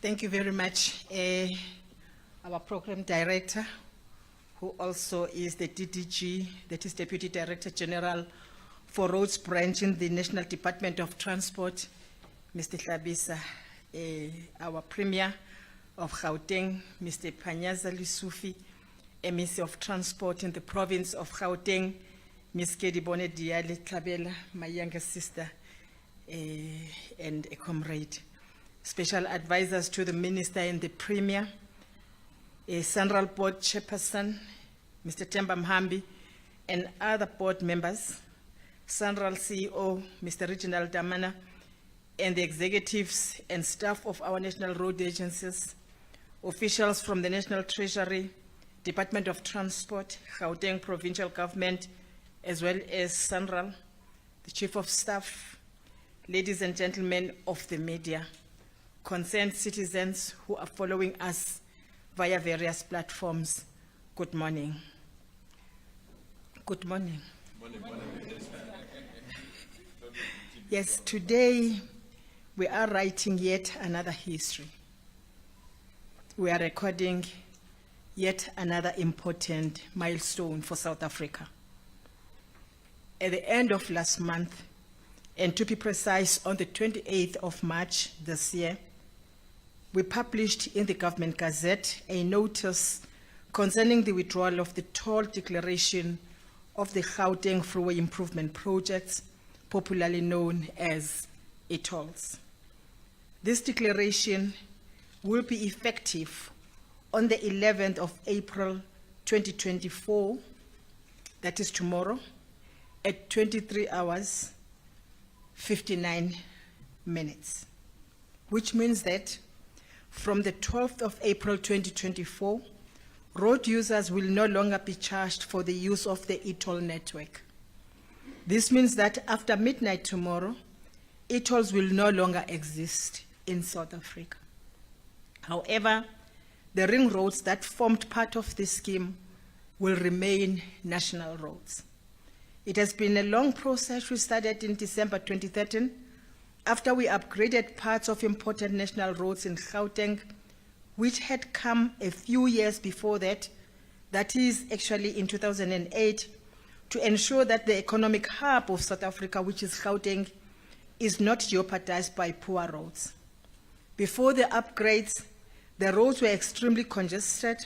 Thank you very much. Our program director, who also is the DDG, that is Deputy Director General for Roads Branch in the National Department of Transport, Mr. Hlabisa, our Premier of Gauteng, Mr. Panyaza Lisufi, MEC of Transport in the province of Gauteng, Ms. Kedibone Diale Tlabela, my younger sister and a comrade. Special advisors to the Minister and the Premier, Central Board Chairperson, Mr. Temba Mhambi, and other board members, Central CEO, Mr. Reginald Damana, and the executives and staff of our national road agencies, officials from the National Treasury, Department of Transport, Gauteng Provincial Government, as well as Central, the Chief of Staff, ladies and gentlemen of the media, concerned citizens who are following us via various platforms, good morning. Good morning. Yes, today we are writing yet another history. We are recording yet another important milestone for South Africa. At the end of last month, and to be precise, on the 28th of March this year, we published in the Government Gazette a notice concerning the withdrawal of the toll declaration of the Gauteng Freeway Improvement Projects, popularly known as e-tolls. This declaration will be effective on the 11th of April 2024, that is tomorrow, at 23 hours, 59 minutes, which means that from the 12th of April 2024, road users will no longer be charged for the use of the e-toll network. This means that after midnight tomorrow, e-tolls will no longer exist in South Africa. However, the ring roads that formed part of this scheme will remain national roads. It has been a long process. We started in December 2013, after we upgraded parts of important national roads in Gauteng, which had come a few years before that, that is actually in 2008, to ensure that the economic hub of South Africa, which is Gauteng, is not jeopardized by poor roads. Before the upgrades, the roads were extremely congested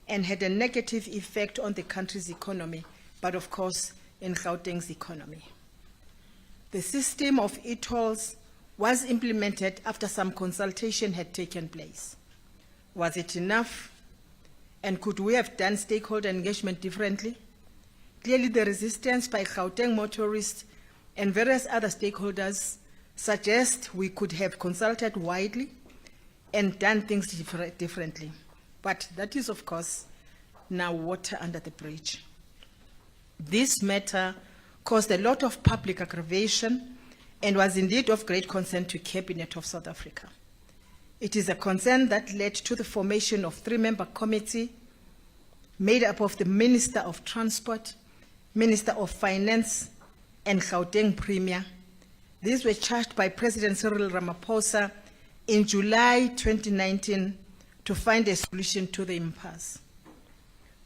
and had a negative effect on the country's economy, but of course, in Gauteng's economy. The system of e-tolls was implemented after some consultation had taken place. Was it enough? And could we have done stakeholder engagement differently? Clearly, the resistance by Gauteng motorists and various other stakeholders suggest we could have consulted widely and done things differently. But that is, of course, now water under the bridge. This matter caused a lot of public aggravation and was indeed of great concern to Cabinet of South Africa. It is a concern that led to the formation of a 3-member committee made up of the Minister of Transport, Minister of Finance, and Gauteng Premier. These were charged by President Cyril Ramaphosa in July 2019 to find a solution to the impasse.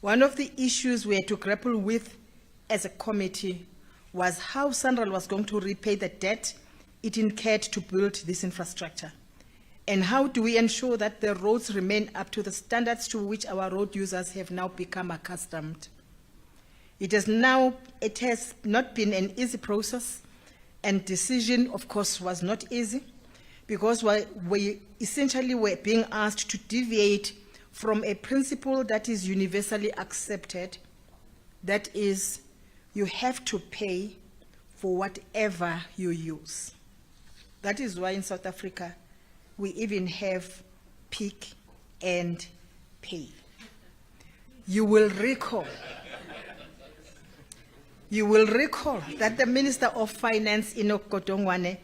One of the issues we had to grapple with as a committee was how Central was going to repay the debt it incurred to build this infrastructure. And how do we ensure that the roads remain up to the standards to which our road users have now become accustomed? It has not been an easy process, and decision, of course, was not easy, because we essentially were being asked to deviate from a principle that is universally accepted, that is, you have to pay for whatever you use. That is why in South Africa, we even have pick and pay. You will recall that the Minister of Finance, Enoch Godongwana,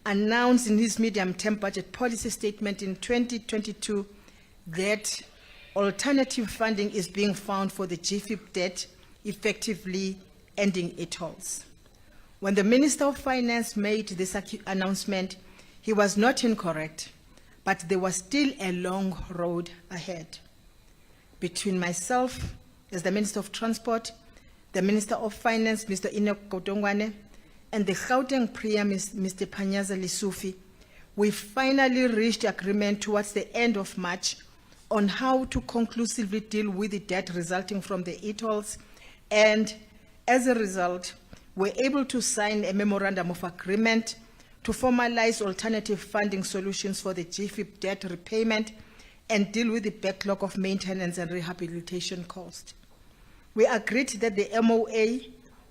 announced in his medium-term budget policy statement in 2022 that alternative funding is being found for the GFIP debt, effectively ending e-tolls. When the Minister of Finance made this announcement, he was not incorrect, but there was still a long road ahead. Between myself, as the Minister of Transport, the Minister of Finance, Mr. Enoch Godongwane, and the Gauteng Premier, Mr. Panyaza Lesufi, we finally reached agreement towards the end of March on how to conclusively deal with the debt resulting from the e-tolls, and as a result, we're able to sign a memorandum of agreement to formalize alternative funding solutions for the GFIP debt repayment and deal with the backlog of maintenance and rehabilitation costs. We agreed that the MOA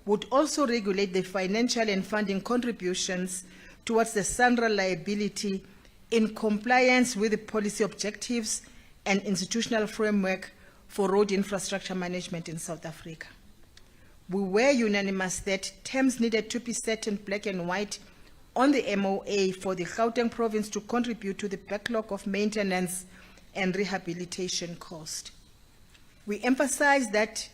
would also regulate the financial and funding contributions towards the SANRAL liability in compliance with the policy objectives and institutional framework for road infrastructure management in South Africa. We were unanimous that terms needed to be set in black and white on the MOA for the Gauteng province to contribute to the backlog of maintenance and rehabilitation cost. We emphasized that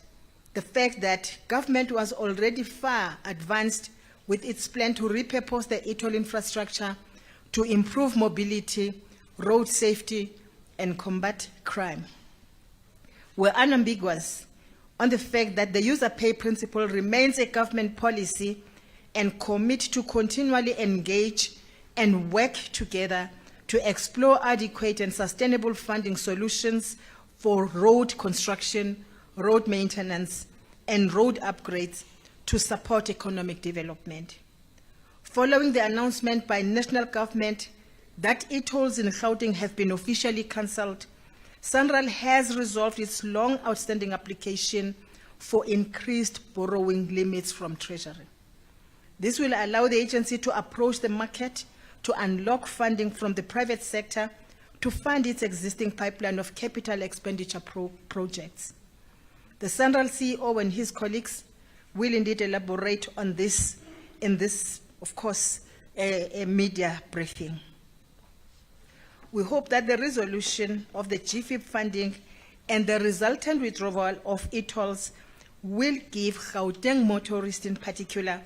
the fact that government was already far advanced with its plan to repurpose the e-toll infrastructure to improve mobility, road safety, and combat crime. We're unambiguous on the fact that the user pay principle remains a government policy and commit to continually engage and work together to explore adequate and sustainable funding solutions for road construction, road maintenance, and road upgrades to support economic development. Following the announcement by national government that e-tolls in Gauteng have been officially cancelled, SANRAL has resolved its long outstanding application for increased borrowing limits from Treasury. This will allow the agency to approach the market to unlock funding from the private sector to fund its existing pipeline of capital expenditure projects. The SANRAL CEO and his colleagues will indeed elaborate on this in this, of course, a media briefing. We hope that the resolution of the GFIP funding and the resultant withdrawal of e-tolls will give Gauteng motorists in particular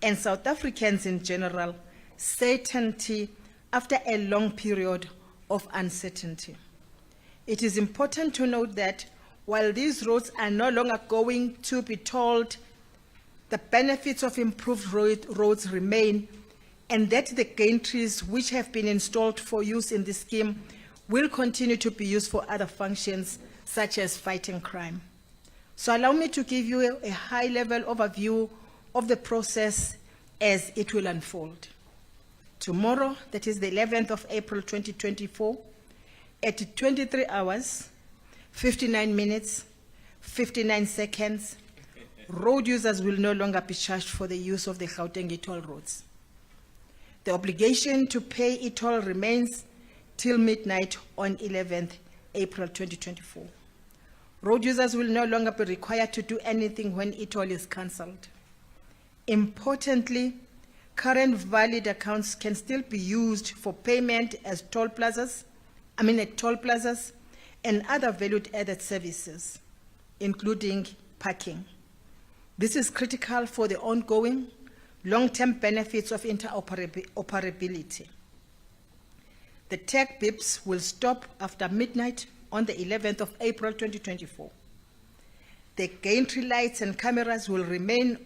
and South Africans in general certainty after a long period of uncertainty. It is important to note that while these roads are no longer going to be tolled, the benefits of improved roads remain, and that the gantries which have been installed for use in this scheme will continue to be used for other functions, such as fighting crime. So allow me to give you a high-level overview of the process as it will unfold. Tomorrow, that is the 11th of April 2024, at 23 hours, 59 minutes, 59 seconds, road users will no longer be charged for the use of the Gauteng e-toll roads. The obligation to pay e-toll remains till midnight on 11th April 2024. Road users will no longer be required to do anything when e-toll is cancelled. Importantly, current valid accounts can still be used for payment as at toll plazas and other valued-added services, including parking. This is critical for the ongoing long-term benefits of interoperability. The tech BIPs will stop after midnight on the 11th of April 2024. The gantry lights and cameras will remain,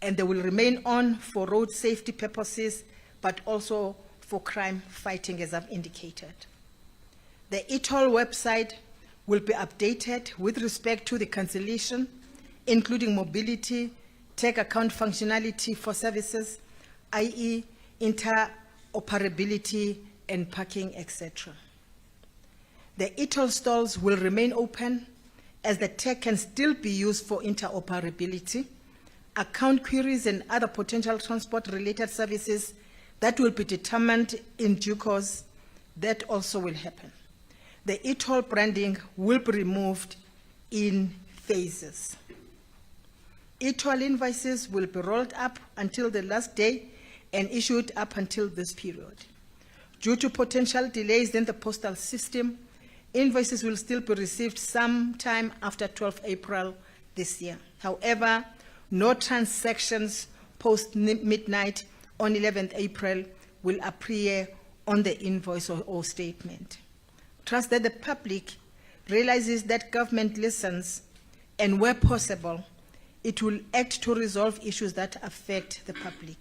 and they will remain on for road safety purposes, but also for crime fighting, as I've indicated. The e-toll website will be updated with respect to the cancellation, including mobility, tech account functionality for services, i.e. interoperability and parking, etc. The e-toll stalls will remain open as the tech can still be used for interoperability, account queries and other potential transport-related services that will be determined in due course. That also will happen. The e-toll branding will be removed in phases. E-toll invoices will be rolled up until the last day and issued up until this period. Due to potential delays in the postal system, invoices will still be received sometime after 12 April this year. However, no transactions post-midnight on 11th April will appear on the invoice or statement. Trust that the public realizes that government listens, and where possible, it will act to resolve issues that affect the public.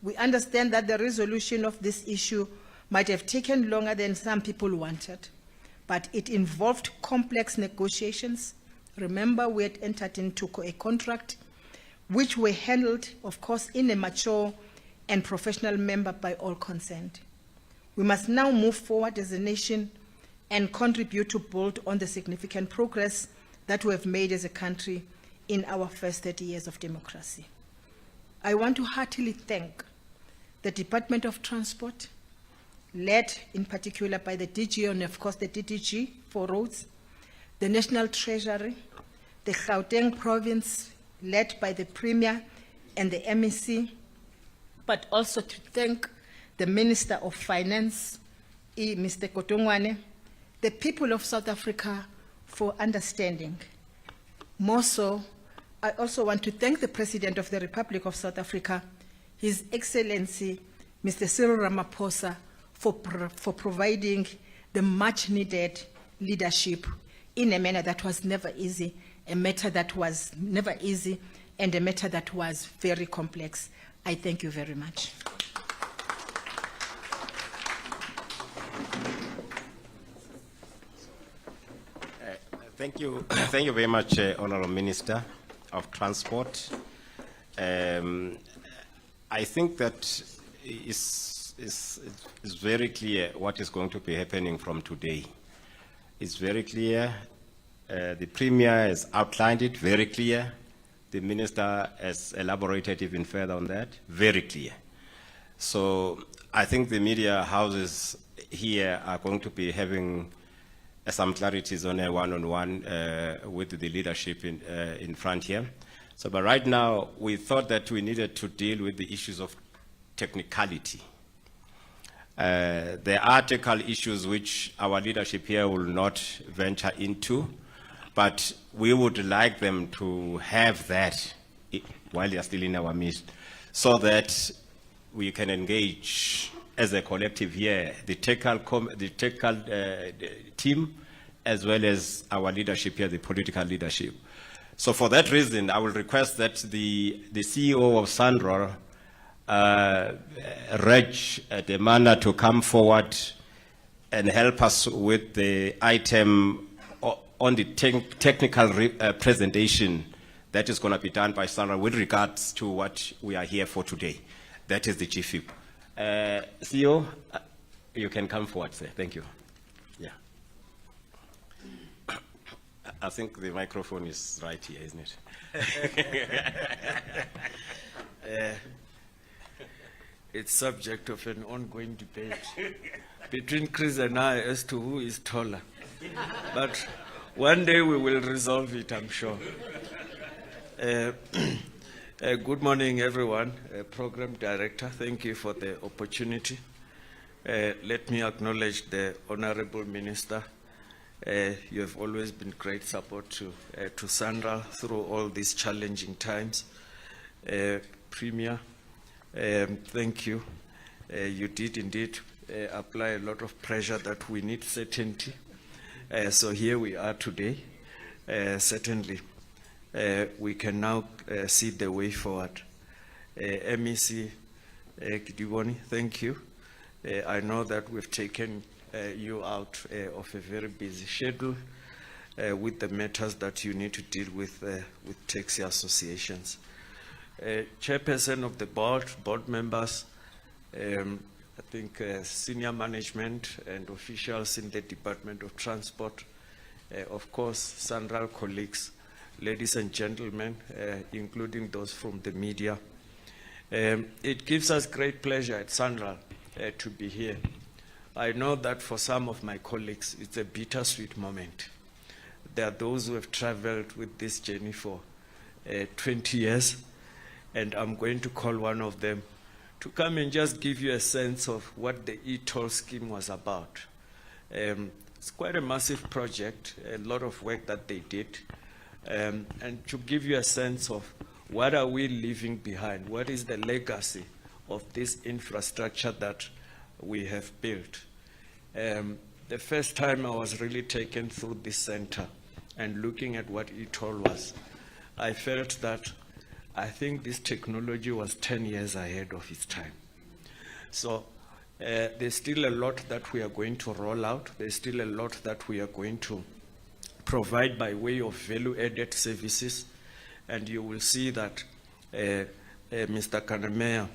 We understand that the resolution of this issue might have taken longer than some people wanted, but it involved complex negotiations. Remember, we had entered into a contract which were handled, of course, in a mature and professional manner by all concerned. We must now move forward as a nation and contribute to build on the significant progress that we have made as a country in our first 30 years of democracy. I want to heartily thank the Department of Transport, led in particular by the DG and of course the DDG for roads, the National Treasury, the Gauteng Province, led by the Premier and the MEC, but also to thank the Minister of Finance, Mr. Kotongwane, the people of South Africa for understanding. More so, I also want to thank the President of the Republic of South Africa, His Excellency, Mr. Cyril Ramaphosa, for providing the much needed leadership in a manner that was never easy, a matter that was never easy, and a matter that was very complex. I thank you very much. Thank you very much, Honourable Minister of Transport. I think that is very clear what is going to be happening from today. It's very clear. The Premier has outlined it, very clear. The Minister has elaborated even further on that, very clear. So I think the media houses here are going to be having some clarities on a one-on-one with the leadership in front here. So, but right now, we thought that we needed to deal with the issues of technicality. There are technical issues which our leadership here will not venture into, but we would like them to have that while they are still in our midst, so that we can engage as a collective here, the technical team, as well as our leadership here, the political leadership. So for that reason, I will request that the CEO of SANRAL, Reg Demana, to come forward and help us with the item on the technical presentation that is going to be done by SANRAL with regards to what we are here for today. That is the GFIP. CEO, you can come forward, sir. Thank you. Yeah. I think the microphone is right here, isn't it? It's subject of an ongoing debate between Chris and I as to who is taller. But one day we will resolve it, I'm sure. Good morning, everyone. Program Director, thank you for the opportunity. Let me acknowledge the Honorable Minister. You have always been great support to SANRAL through all these challenging times. Premier, thank you. You did indeed apply a lot of pressure that we need certainty. So here we are today. Certainly, we can now see the way forward. MEC Kidiboni, thank you. I know that we've taken you out of a very busy schedule with the matters that you need to deal with taxi associations. Chairperson of the board members, I think senior management and officials in the Department of Transport, of course, SANRAL colleagues, ladies and gentlemen, including those from the media. It gives us great pleasure at SANRAL to be here. I know that for some of my colleagues, it's a bittersweet moment. There are those who have traveled with this journey for 20 years, and I'm going to call one of them to come and just give you a sense of what the e-toll scheme was about. It's quite a massive project, a lot of work that they did, and to give you a sense of what are we leaving behind, what is the legacy of this infrastructure that we have built. The first time I was really taken through this center and looking at what e-toll was, I felt that I think this technology was 10 years ahead of its time. So there's still a lot that we are going to roll out. There's still a lot that we are going to provide by way of value-added services. And you will see that Mr. Kanamea,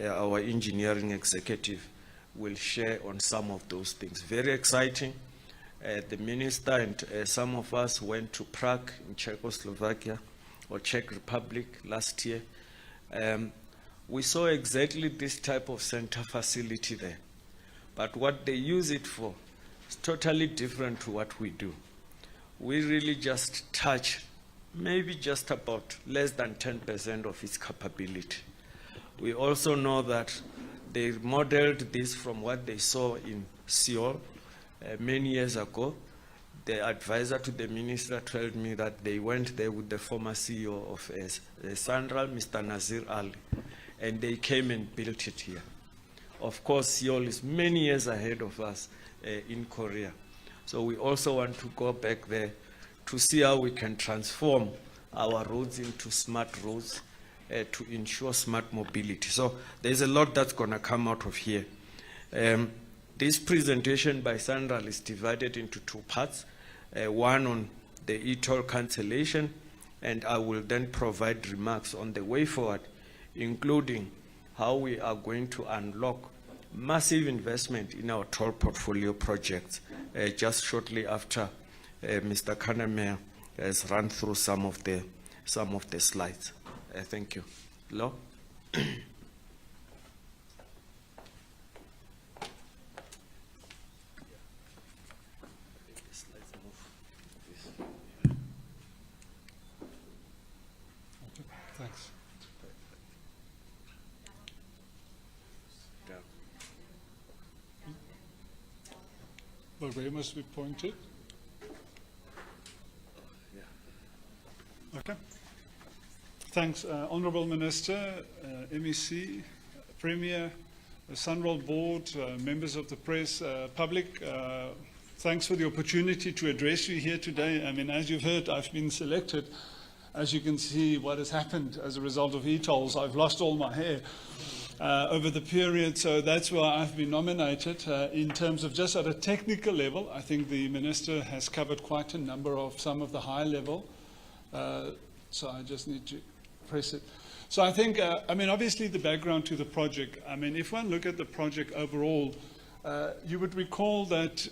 our engineering executive, will share on some of those things. Very exciting. The minister and some of us went to Prague in Czechoslovakia or Czech Republic last year. We saw exactly this type of center facility there. But what they use it for is totally different to what we do. We really just touch maybe just about less than 10% of its capability. We also know that they modeled this from what they saw in Seoul many years ago. The advisor to the minister told me that they went there with the former CEO of Sandral, Mr. Nazir Ali, and they came and built it here. Of course, Seoul is many years ahead of us in Korea. So we also want to go back there to see how we can transform our roads into smart roads to ensure smart mobility. So there's a lot that's going to come out of here. This presentation by Sandral is divided into two parts, one on the e-toll cancellation, and I will then provide remarks on the way forward, including how we are going to unlock massive investment in our toll portfolio projects, just shortly after Mr. Kanamea has run through some of the slides. Thank you. Lo? Thanks. Well, where must we point it? Okay. Thanks, Honourable Minister, MEC, Premier, Sunroll Board, members of the press, public. Thanks for the opportunity to address you here today. I mean, as you've heard, I've been selected. As you can see, what has happened as a result of e-tolls, I've lost all my hair over the period, so that's why I've been nominated. In terms of just at a technical level, I think the Minister has covered quite a number of some of the high level. So I just need to press it. So I think, I mean, obviously the background to the project, I mean, if one look at the project overall, you would recall that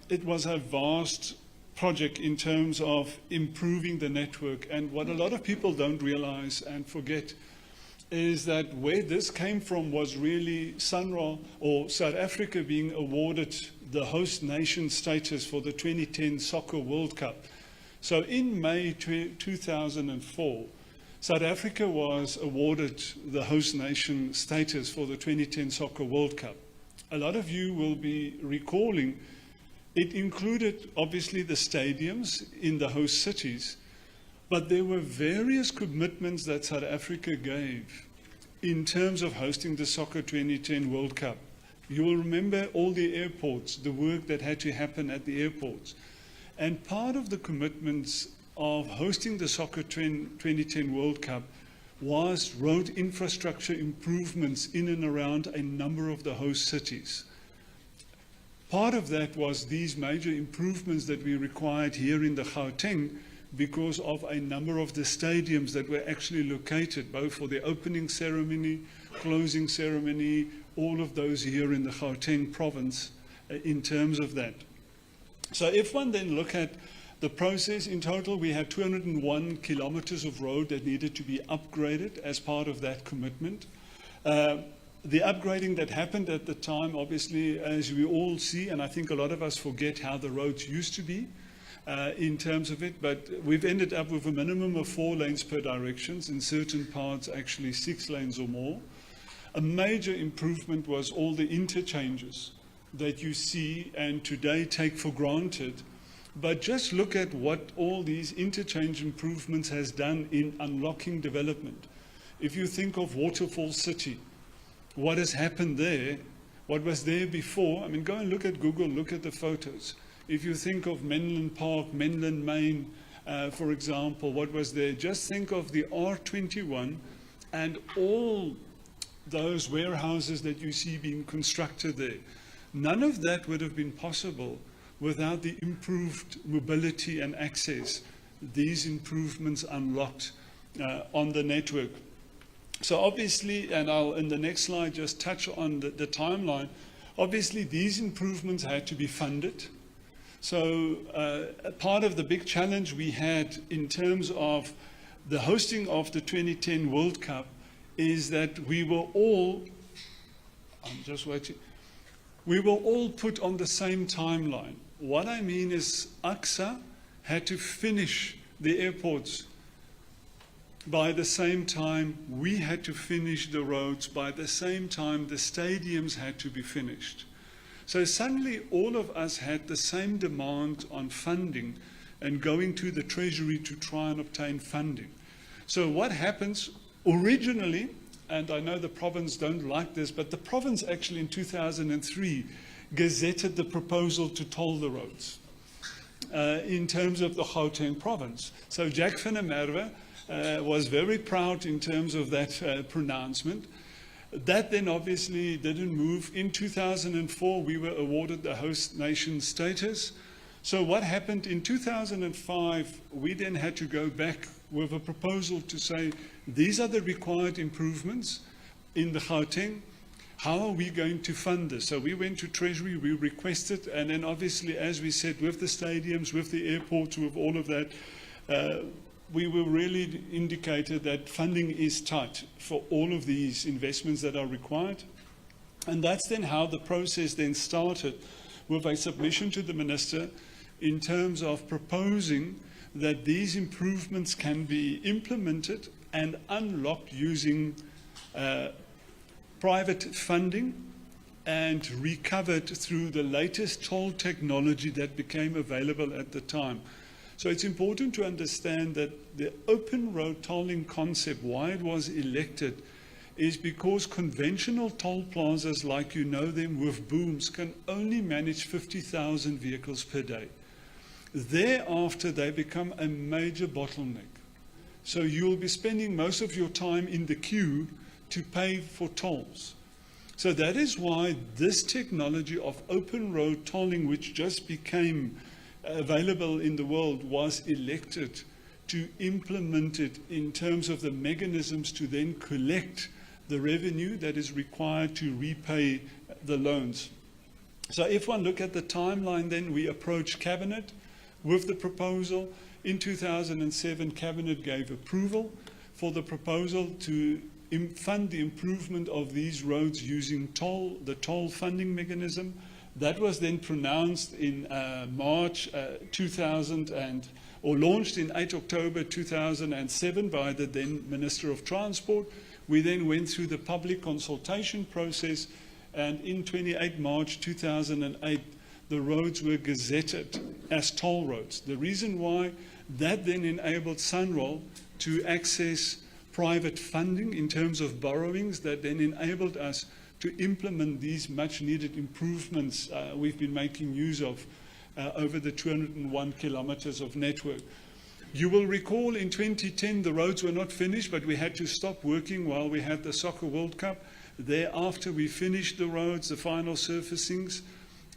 it was a vast project in terms of improving the network. And what a lot of people don't realize and forget is that where this came from was really Sunroll or South Africa being awarded the host nation status for the 2010 Soccer World Cup. So in May 2004, South Africa was awarded the host nation status for the 2010 Soccer World Cup. A lot of you will be recalling it included obviously the stadiums in the host cities, but there were various commitments that South Africa gave in terms of hosting the Soccer 2010 World Cup. You will remember all the airports, the work that had to happen at the airports. And part of the commitments of hosting the Soccer 2010 World Cup was road infrastructure improvements in and around a number of the host cities. Part of that was these major improvements that we required here in the Gauteng because of a number of the stadiums that were actually located, both for the opening ceremony, closing ceremony, all of those here in the Gauteng province in terms of that. So if one then look at the process in total, we had 201 kilometers of road that needed to be upgraded as part of that commitment. The upgrading that happened at the time, obviously, as we all see, and I think a lot of us forget how the roads used to be in terms of it, but we've ended up with a minimum of 4 lanes per directions, in certain parts actually 6 lanes or more. A major improvement was all the interchanges that you see and today take for granted. But just look at what all these interchange improvements has done in unlocking development. If you think of Waterfall City, what has happened there What was there before, I mean, go and look at Google, look at the photos. If you think of Menlyn Park, Menlyn Main, for example, what was there, just think of the R21 and all those warehouses that you see being constructed there. None of that would have been possible without the improved mobility and access these improvements unlocked on the network. So obviously, and I'll in the next slide just touch on the timeline, obviously these improvements had to be funded. So part of the big challenge we had in terms of the hosting of the 2010 World Cup is that we were all, I'm just waiting, we were all put on the same timeline. What I mean is AXA had to finish the airports by the same time we had to finish the roads, by the same time the stadiums had to be finished. So suddenly all of us had the same demand on funding and going to the Treasury to try and obtain funding. So what happens originally, and I know the province don't like this, but the province actually in 2003 gazetted the proposal to toll the roads in terms of the Gauteng province. So Jack van der Merwe was very proud in terms of that pronouncement. That then obviously didn't move. In 2004, we were awarded the host nation status. So what happened in 2005, we then had to go back with a proposal to say, these are the required improvements in the Gauteng. How are we going to fund this? So we went to Treasury, we requested, and then obviously, as we said, with the stadiums, with the airports, with all of that, we were really indicated that funding is tight for all of these investments that are required. And that's then how the process then started with a submission to the Minister in terms of proposing that these improvements can be implemented and unlocked using private funding and recovered through the latest toll technology that became available at the time. So it's important to understand that the open road tolling concept, why it was elected, is because conventional toll plazas, like you know them with booms, can only manage 50,000 vehicles per day. Thereafter, they become a major bottleneck. So you'll be spending most of your time in the queue to pay for tolls. So that is why this technology of open road tolling, which just became available in the world, was elected to implement it in terms of the mechanisms to then collect the revenue that is required to repay the loans. So if one look at the timeline, then we approached Cabinet with the proposal. In 2007, Cabinet gave approval for the proposal to fund the improvement of these roads using the toll funding mechanism. That was then pronounced in March 2000 or launched in 8 October 2007 by the then Minister of Transport. We then went through the public consultation process, and in 28 March 2008, the roads were gazetted as toll roads. The reason why, that then enabled SANROL to access private funding in terms of borrowings that then enabled us to implement these much needed improvements we've been making use of over the 201 kilometers of network. You will recall in 2010 the roads were not finished, but we had to stop working while we had the Soccer World Cup. Thereafter we finished the roads, the final surfacings,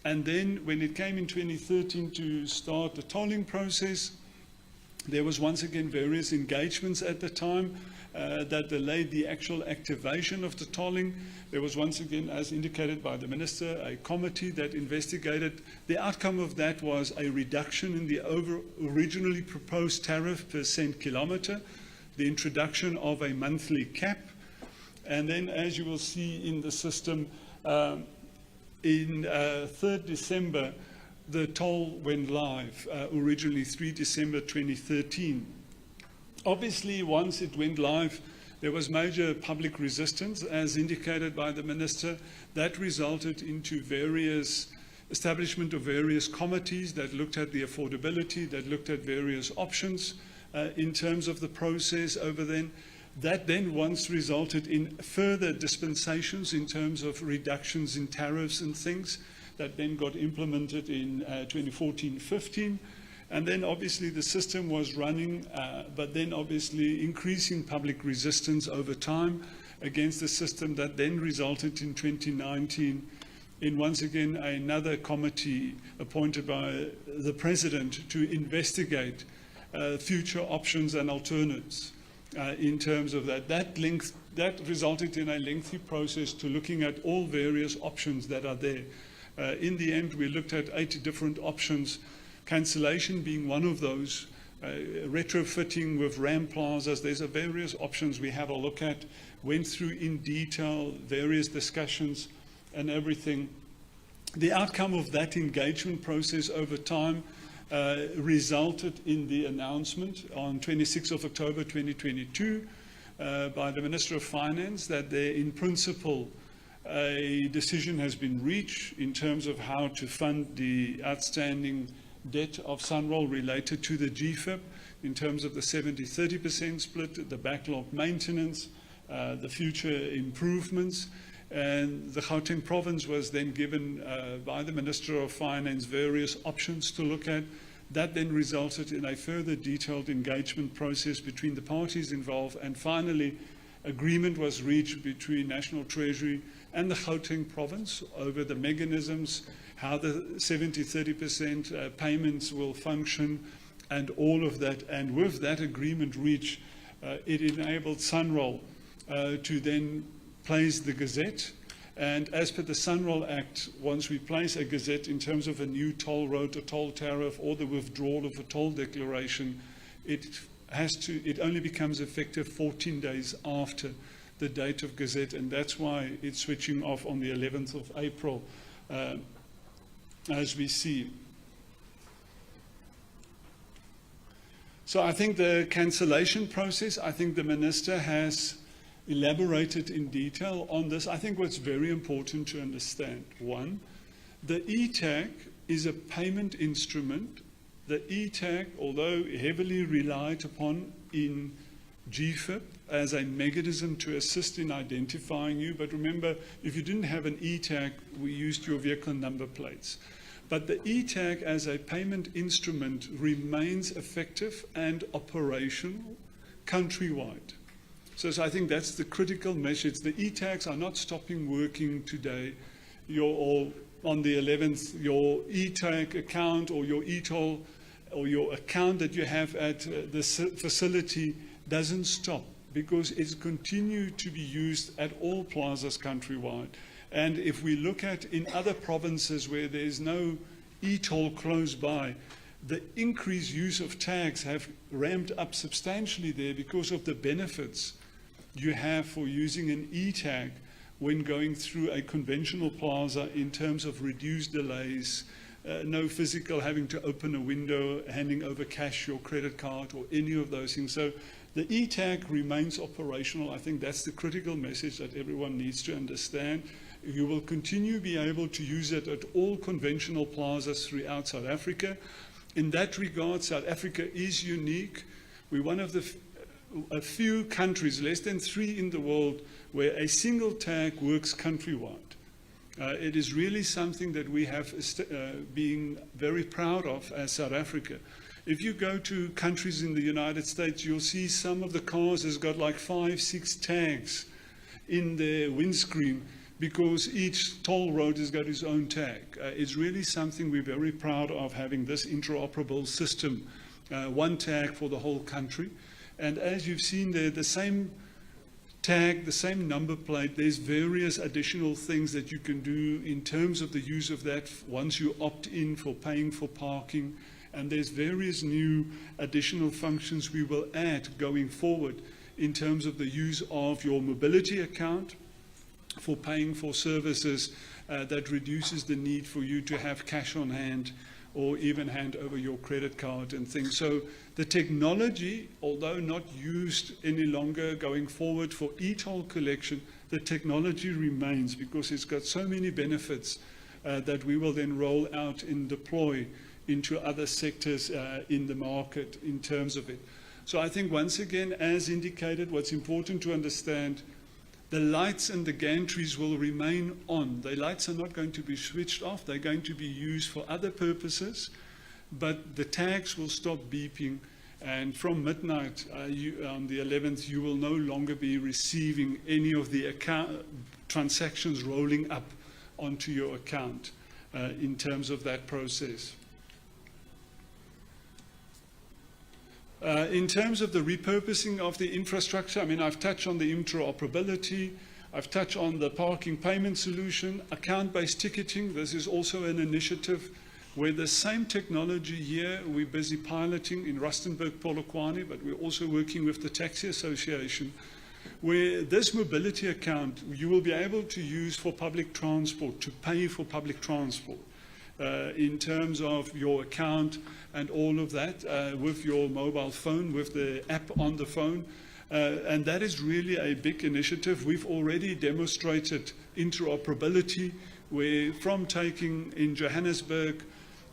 and then when it came in 2013 to start the tolling process, there was once again various engagements at the time that delayed the actual activation of the tolling. There was once again, as indicated by the Minister, a committee that investigated. The outcome of that was a reduction in the originally proposed tariff per cent kilometre, the introduction of a monthly cap, and then, as you will see in the system, in 3rd December, the toll went live, originally 3 December 2013. Obviously, once it went live, there was major public resistance, as indicated by the Minister. That resulted into establishment of various committees that looked at the affordability, that looked at various options in terms of the process over then. That then once resulted in further dispensations in terms of reductions in tariffs and things that then got implemented in 2014-15. And then obviously the system was running, but then obviously increasing public resistance over time against the system that then resulted in 2019 in once again another committee appointed by the President to investigate future options and alternatives in terms of that. That resulted in a lengthy process to looking at all various options that are there. In the end, we looked at 80 different options, cancellation being one of those, retrofitting with RAM plazas. There's various options we had a look at, went through in detail, various discussions and everything. The outcome of that engagement process over time resulted in the announcement on 26th of October 2022 by the Minister of Finance that there, in principle, a decision has been reached in terms of how to fund the outstanding debt of Sunroll related to the GFIP in terms of the 70-30% split, the backlog maintenance, the future improvements. And the Gauteng province was then given by the Minister of Finance various options to look at. That then resulted in a further detailed engagement process between the parties involved. And finally, agreement was reached between National Treasury and the Gauteng province over the mechanisms, how the 70-30% payments will function, and all of that. And with that agreement reached, it enabled Sunroll to then place the Gazette. And as per the Sunroll Act, once we place a Gazette in terms of a new toll road, a toll tariff, or the withdrawal of a toll declaration, it only becomes effective 14 days after the date of Gazette, and that's why it's switching off on the 11th of April, as we see. So I think the cancellation process, I think the Minister has elaborated in detail on this. I think what's very important to understand, one, the e-tag is a payment instrument. The e-tag, although heavily relied upon in GFIP as a mechanism to assist in identifying you, but remember, if you didn't have an e-tag, we used your vehicle number plates. But the e-tag as a payment instrument remains effective and operational countrywide. So I think that's the critical message. The e-tags are not stopping working today. Or on the 11th, your e-tag account or your e-toll or your account that you have at the facility doesn't stop, because it's continued to be used at all plazas countrywide. And if we look at in other provinces where there's no e-toll close by, the increased use of tags have ramped up substantially there because of the benefits you have for using an e-tag when going through a conventional plaza in terms of reduced delays, no physical having to open a window, handing over cash, your credit card, or any of those things. So the e-tag remains operational. I think that's the critical message that everyone needs to understand. You will continue to be able to use it at all conventional plazas throughout South Africa. In that regard, South Africa is unique. We're one of a few countries, less than 3 in the world, where a single tag works countrywide. It is really something that we have been very proud of as South Africa. If you go to countries in the United States, you'll see some of the cars has got like 5, 6 tags in their windscreen because each toll road has got its own tag. It's really something we're very proud of, having this interoperable system, one tag for the whole country. And as you've seen there, the same tag, the same number plate, there's various additional things that you can do in terms of the use of that once you opt in for paying for parking. And there's various new additional functions we will add going forward in terms of the use of your mobility account for paying for services that reduces the need for you to have cash on hand or even hand over your credit card and things. So the technology, although not used any longer going forward for e-toll collection, the technology remains because it's got so many benefits that we will then roll out and deploy into other sectors in the market in terms of it. So I think once again, as indicated, what's important to understand, the lights and the gantries will remain on. The lights are not going to be switched off. They're going to be used for other purposes, but the tags will stop beeping. And from midnight on the 11th, you will no longer be receiving any of the transactions rolling up onto your account in terms of that process. In terms of the repurposing of the infrastructure, I mean, I've touched on the interoperability, I've touched on the parking payment solution, account-based ticketing. This is also an initiative where the same technology here we're busy piloting in Rustenburg, Polokwane, but we're also working with the Taxi Association, where this mobility account you will be able to use for public transport, to pay for public transport. In terms of your account and all of that, with your mobile phone, with the app on the phone. And that is really a big initiative. We've already demonstrated interoperability, where from taking in Johannesburg,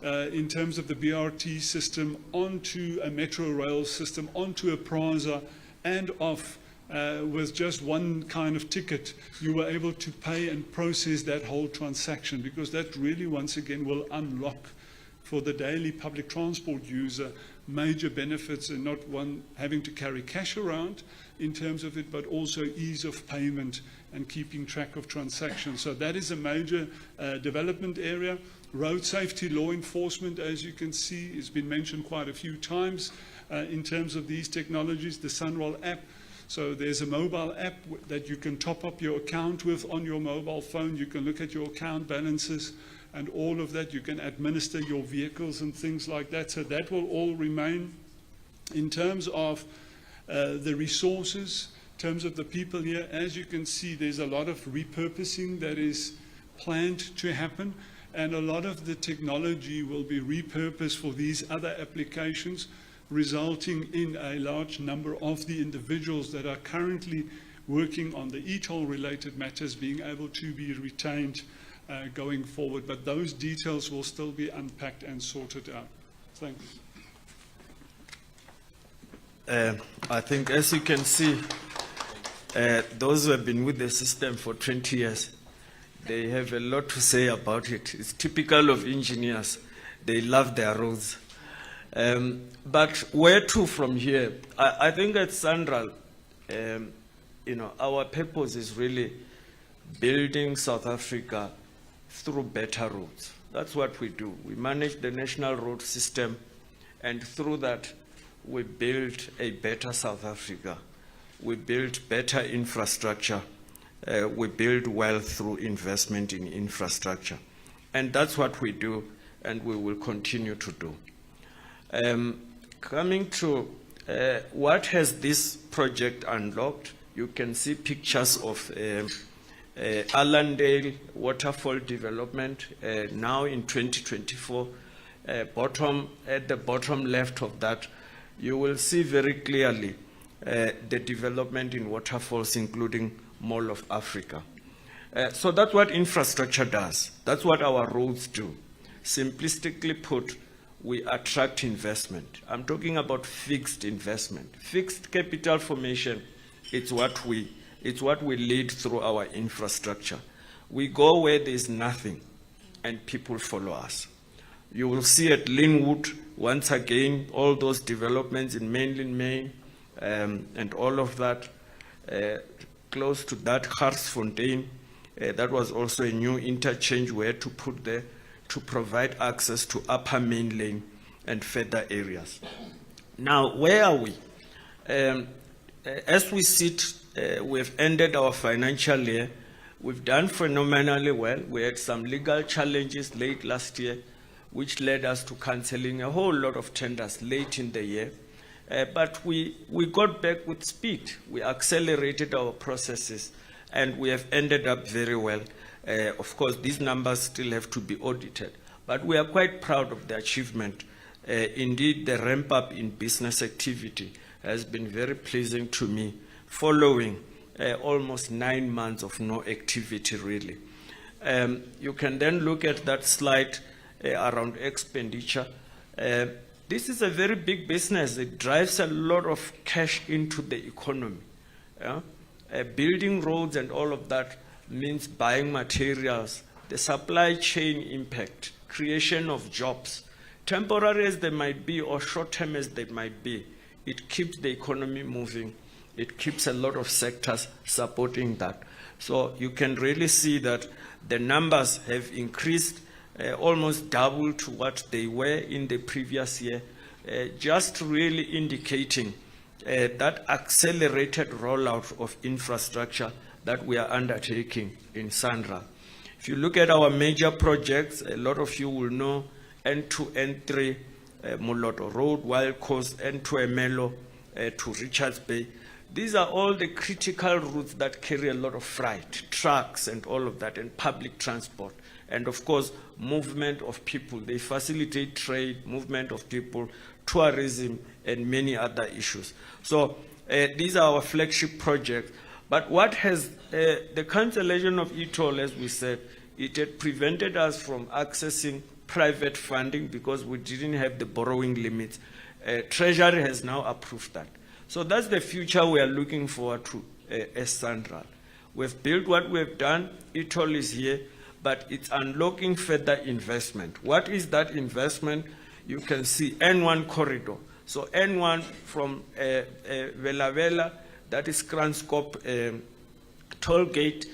in terms of the BRT system, onto a metro rail system, onto a Prasa, and off with just one kind of ticket, you were able to pay and process that whole transaction, because that really, once again, will unlock for the daily public transport user major benefits, and not one having to carry cash around in terms of it, but also ease of payment and keeping track of transactions. So that is a major development area. Road safety, law enforcement, as you can see, has been mentioned quite a few times in terms of these technologies. The Sunroll app. So there's a mobile app that you can top up your account with on your mobile phone. You can look at your account balances and all of that. You can administer your vehicles and things like that. So that will all remain. In terms of the resources, in terms of the people here, as you can see, there's a lot of repurposing that is planned to happen. And a lot of the technology will be repurposed for these other applications, resulting in a large number of the individuals that are currently working on the e-toll related matters being able to be retained going forward. But those details will still be unpacked and sorted out. Thanks. I think, as you can see, those who have been with the system for 20 years, they have a lot to say about it. It's typical of engineers. They love their roads. But where to from here? I think at Sunroll, our purpose is really building South Africa through better roads. That's what we do. We manage the national road system, and through that, we build a better South Africa. We build better infrastructure. We build wealth through investment in infrastructure. And that's what we do, and we will continue to do. Coming to what has this project unlocked, you can see pictures of Allendale waterfall development now in 2024. At the bottom left of that, you will see very clearly the development in waterfalls, including Mall of Africa. So that's what infrastructure does. That's what our roads do. Simplistically put, we attract investment. I'm talking about fixed investment. Fixed capital formation, it's what we lead through our infrastructure. We go where there's nothing, and people follow us. You will see at Linwood, once again, all those developments in mainland Maine, and all of that. Close to that, Garsfontein, that was also a new interchange we had to put there to provide access to upper main lane and further areas. Now, where are we? As we sit, we've ended our financial year. We've done phenomenally well. We had some legal challenges late last year, which led us to cancelling a whole lot of tenders late in the year. But we got back with speed. We accelerated our processes, and we have ended up very well. Of course, these numbers still have to be audited, but we are quite proud of the achievement. Indeed, the ramp up in business activity has been very pleasing to me, following almost 9 months of no activity, really. You can then look at that slide around expenditure. This is a very big business. It drives a lot of cash into the economy. Yeah? Building roads and all of that means buying materials, the supply chain impact, creation of jobs, temporary as they might be or short-term as they might be. It keeps the economy moving. It keeps a lot of sectors supporting that. So you can really see that the numbers have increased almost double to what they were in the previous year, just really indicating that accelerated rollout of infrastructure that we are undertaking in Sandra. If you look at our major projects, a lot of you will know N2, N3, Moloto Road, Wild Coast, N2 Emelo to Richards Bay. These are all the critical routes that carry a lot of freight, trucks and all of that, and public transport. And of course, movement of people. They facilitate trade, movement of people, tourism, and many other issues. So these are our flagship projects. But what has the cancellation of e-toll, as we said, it had prevented us from accessing private funding because we didn't have the borrowing limits. Treasury has now approved that. So that's the future we are looking forward to as Central. We've built what we've done, e-toll is here, but it's unlocking further investment. What is that investment? You can see N1 corridor. So N1 from Vela Vela, that is Kranskop toll gate,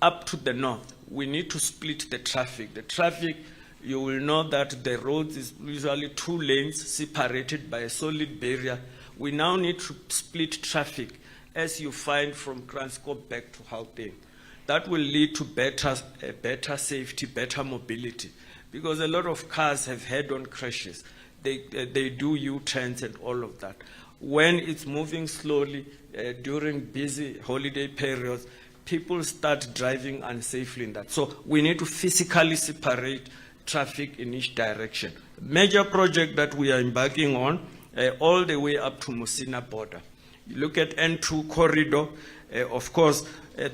up to the north. We need to split the traffic. The traffic, you will know that the roads is usually 2 lanes separated by a solid barrier. We now need to split traffic as you find from Kranskop back to Gauteng. That will lead to better safety, better mobility, because a lot of cars have head-on crashes. They do U-turns and all of that. When it's moving slowly during busy holiday periods, people start driving unsafely in that. So we need to physically separate traffic in each direction. Major project that we are embarking on, all the way up to Musina border. You look at N2 corridor, of course,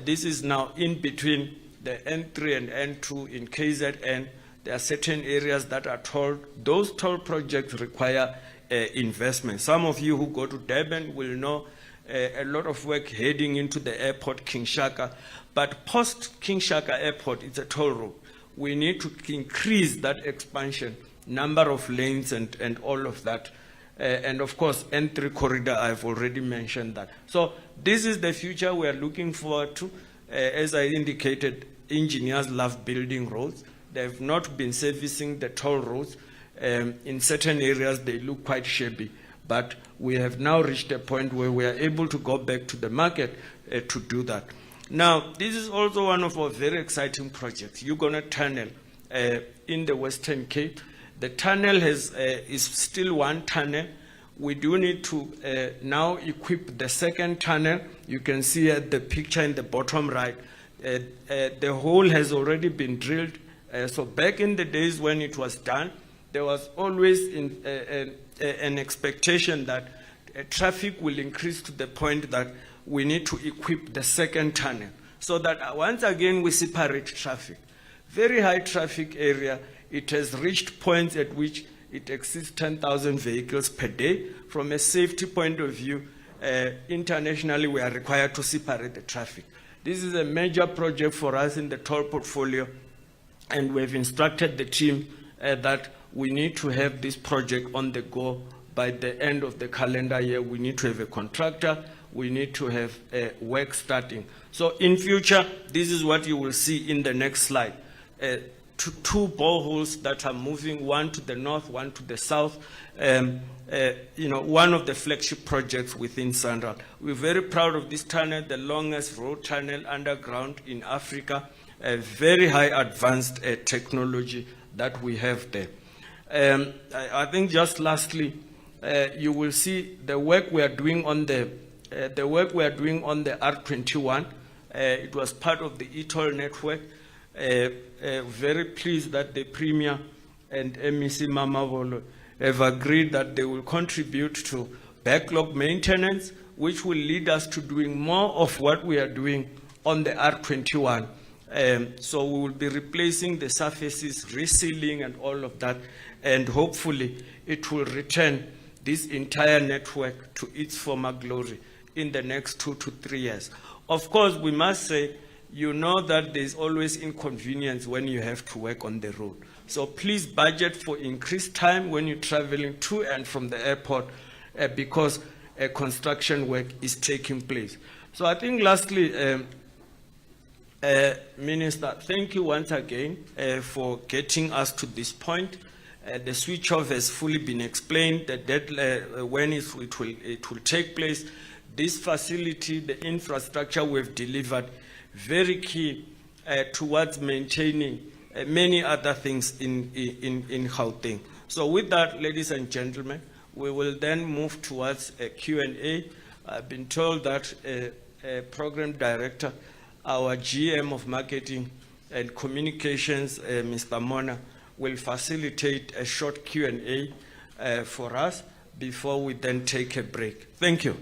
this is now in between the N3 and N2 in KZN. There are certain areas that are tolled. Those toll projects require investment. Some of you who go to Durban will know a lot of work heading into the airport, King Shaka. But post King Shaka Airport, it's a toll road. We need to increase that expansion, number of lanes and all of that. And of course, N3 corridor, I've already mentioned that. So this is the future we are looking forward to. As I indicated, engineers love building roads. They have not been servicing the toll roads. In certain areas, they look quite shabby. But we have now reached a point where we are able to go back to the market to do that. Now, this is also one of our very exciting projects, Huguenot Tunnel in the Western Cape. The tunnel is still one tunnel. We do need to now equip the second tunnel. You can see at the picture in the bottom right, the hole has already been drilled. So back in the days when it was done, there was always an expectation that traffic will increase to the point that we need to equip the second tunnel so that once again we separate traffic. Very high traffic area. It has reached points at which it exceeds 10,000 vehicles per day. From a safety point of view, internationally we are required to separate the traffic. This is a major project for us in the toll portfolio, and we've instructed the team that we need to have this project on the go by the end of the calendar year. We need to have a contractor. We need to have work starting. So in future, this is what you will see in the next slide. Two boreholes that are moving, one to the north, one to the south. One of the flagship projects within Sandra. We're very proud of this tunnel, the longest road tunnel underground in Africa. A very high advanced technology that we have there. I think just lastly, you will see the work we are doing on the R21. It was part of the e-toll network. Very pleased that the Premier and MEC Mamavolo have agreed that they will contribute to backlog maintenance, which will lead us to doing more of what we are doing on the R21. So we will be replacing the surfaces, resealing and all of that, and hopefully it will return this entire network to its former glory in the next 2 to 3 years. Of course, we must say, you know that there's always inconvenience when you have to work on the road. So please budget for increased time when you're traveling to and from the airport because construction work is taking place. So I think lastly, Minister, thank you once again for getting us to this point. The switch off has fully been explained, when it will take place. This facility, the infrastructure we've delivered, very key towards maintaining many other things in Gauteng. So with that, ladies and gentlemen, we will then move towards a Q&A. I've been told that Program Director, our GM of Marketing and Communications, Mr. Mona, will facilitate a short Q&A for us before we then take a break. Thank you.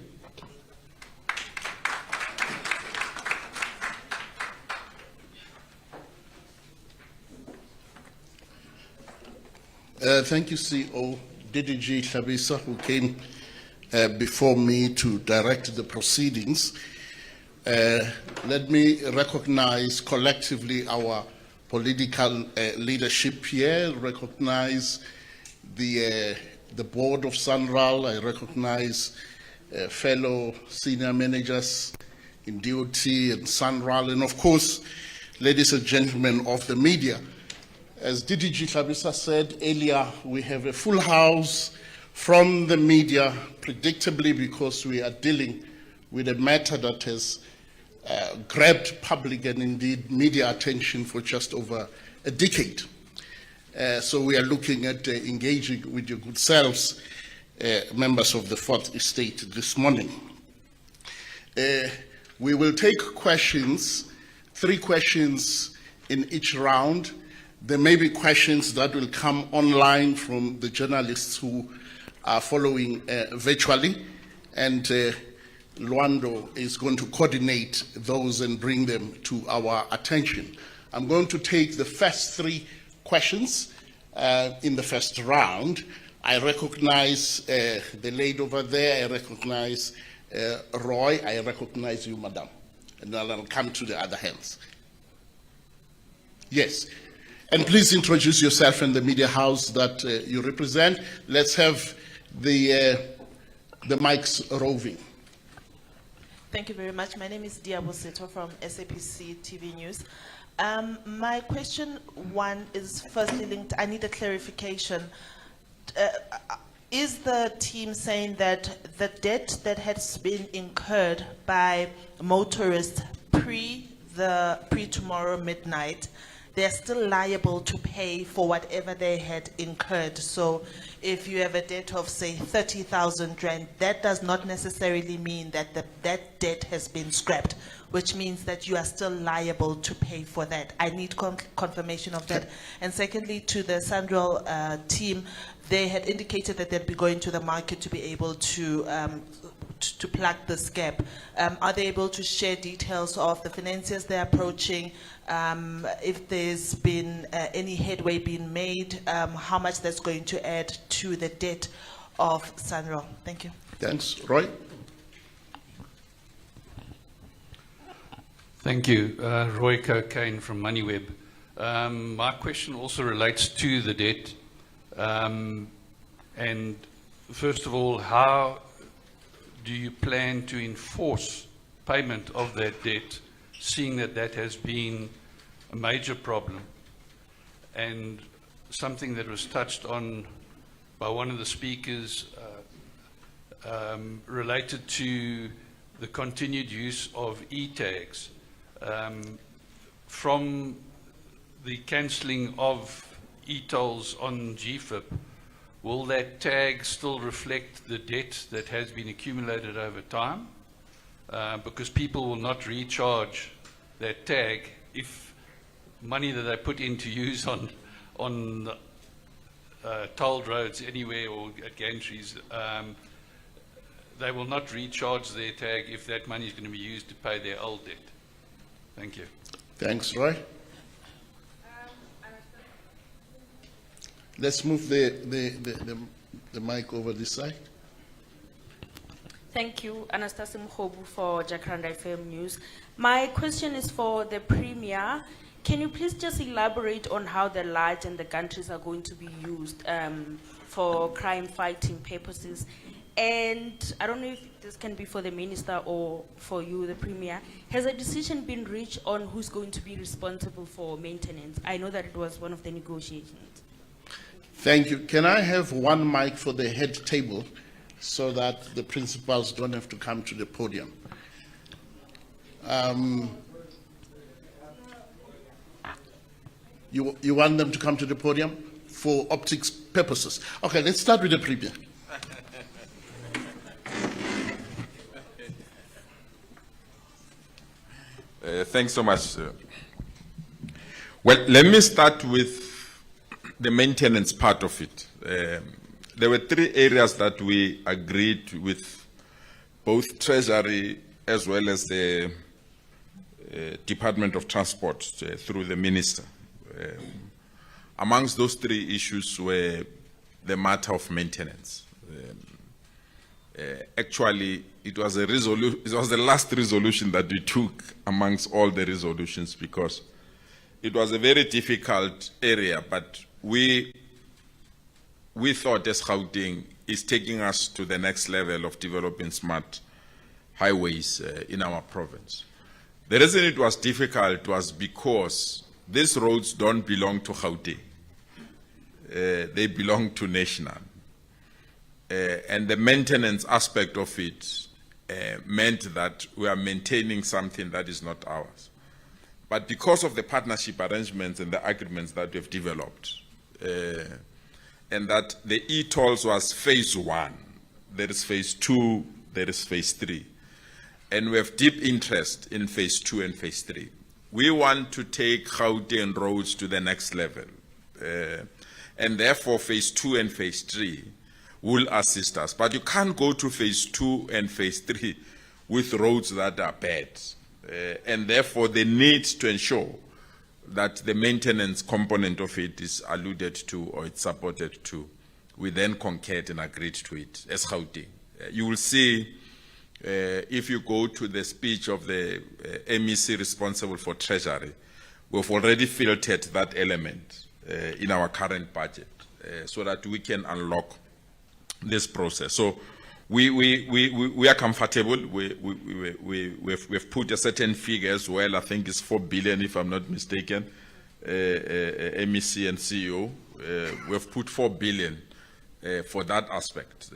Thank you, CEO DDG Hlabisa, who came before me to direct the proceedings. Let me recognize collectively our political leadership here, recognize the board of Sanral, I recognize fellow senior managers in DOT and Sanral, and of course, ladies and gentlemen of the media. As DDG Hlabisa said earlier, we have a full house from the media, predictably because we are dealing with a matter that has grabbed public and indeed media attention for just over a decade. So we are looking at engaging with your good selves, members of the Fourth Estate, this morning. We will take questions, 3 questions in each round. There may be questions that will come online from the journalists who are following virtually, and Luando is going to coordinate those and bring them to our attention. I'm going to take the first 3 questions in the first round. I recognize the lady over there, I recognize Roy, I recognize you, madam, and then I'll come to the other hands. Yes. And please introduce yourself and the media house that you represent. Let's have the mics roving. Thank you very much. My name is Diabo Seto from SAPC TV News. My question 1 is firstly linked, I need a clarification. Is the team saying that the debt that has been incurred by motorists pre-tomorrow midnight, they're still liable to pay for whatever they had incurred? So if you have a debt of, say, 30,000 rand, that does not necessarily mean that that debt has been scrapped, which means that you are still liable to pay for that. I need confirmation of that. And secondly, to the Sandral team, they had indicated that they'd be going to the market to be able to plug this gap. Are they able to share details of the financiers they're approaching, if there's been any headway being made, how much that's going to add to the debt of Sanral? Thank you. Thanks. Roy? Thank you. Roy Cocaine from MoneyWeb. My question also relates to the debt. And first of all, how do you plan to enforce payment of that debt, seeing that that has been a major problem? And something that was touched on by one of the speakers related to the continued use of e-tags. From the cancelling of e-tolls on GFIP, will that tag still reflect the debt that has been accumulated over time? Because people will not recharge that tag if money that they put in to use on tolled roads anywhere or at gantries, they will not recharge their tag if that money is going to be used to pay their old debt. Thank you. Thanks, Roy. Let's move the mic over this side. Thank you, Anastasia Mkhobu for Jacaranda FM News. My question is for the Premier. Can you please just elaborate on how the large and the gantries are going to be used for crime fighting purposes? And I don't know if this can be for the Minister or for you, the Premier. Has a decision been reached on who's going to be responsible for maintenance? I know that it was one of the negotiations. Thank you. Can I have one mic for the head table so that the principals don't have to come to the podium? You want them to come to the podium for optics purposes? Okay, let's start with the Premier. Thanks so much, sir. Well, let me start with the maintenance part of it. There were 3 areas that we agreed with both Treasury as well as the Department of Transport through the Minister. Amongst those 3 issues were the matter of maintenance. Actually, it was the last resolution that we took amongst all the resolutions because it was a very difficult area, but we thought as Gauteng is taking us to the next level of developing smart highways in our province. The reason it was difficult was because these roads don't belong to Gauteng. They belong to national. And the maintenance aspect of it meant that we are maintaining something that is not ours. But because of the partnership arrangements and the agreements that we've developed, and that the e-tolls was phase 1, there is phase 2, there is phase 3. And we have deep interest in phase 2 and phase 3. We want to take Gauteng roads to the next level. And therefore phase 2 and phase 3 will assist us. But you can't go to phase 2 and phase 3 with roads that are bad. And therefore the need to ensure that the maintenance component of it is alluded to or it's supported to. We then concurred and agreed to it as Gauteng. You will see if you go to the speech of the MEC responsible for Treasury, we've already filtered that element in our current budget so that we can unlock this process. So we are comfortable. We've put a certain figure as well. I think it's 4 billion, if I'm not mistaken. MEC and CEO, we've put 4 billion for that aspect,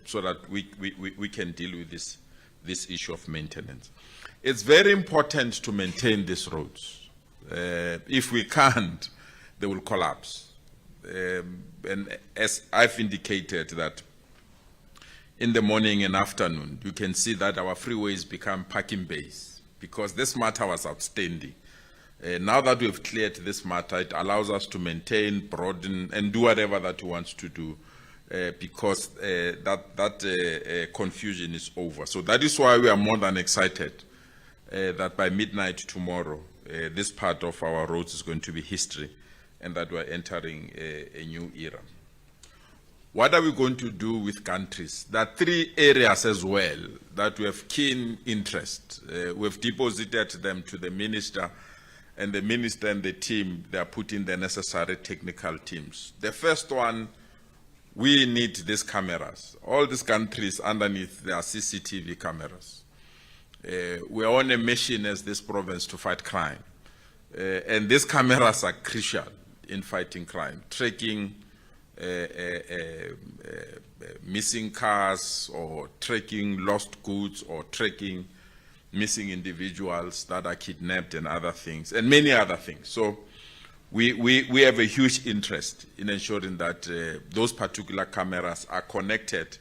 so that we can deal with this issue of maintenance. It's very important to maintain these roads. If we can't, they will collapse. And as I've indicated that in the morning and afternoon, you can see that our freeways become parking bays because this matter was outstanding. Now that we've cleared this matter, it allows us to maintain, broaden, and do whatever that we want to do because that confusion is over. So that is why we are more than excited that by midnight tomorrow, this part of our roads is going to be history and that we're entering a new era. What are we going to do with countries? There are 3 areas as well that we have keen interest. We've deposited them to the Minister, and the Minister and the team, they are putting the necessary technical teams. The first one, we need these cameras. All these countries underneath, there are CCTV cameras. We are on a mission as this province to fight crime. And these cameras are crucial in fighting crime, tracking missing cars or tracking lost goods or tracking missing individuals that are kidnapped and other things, and many other things. So we have a huge interest in ensuring that those particular cameras are connected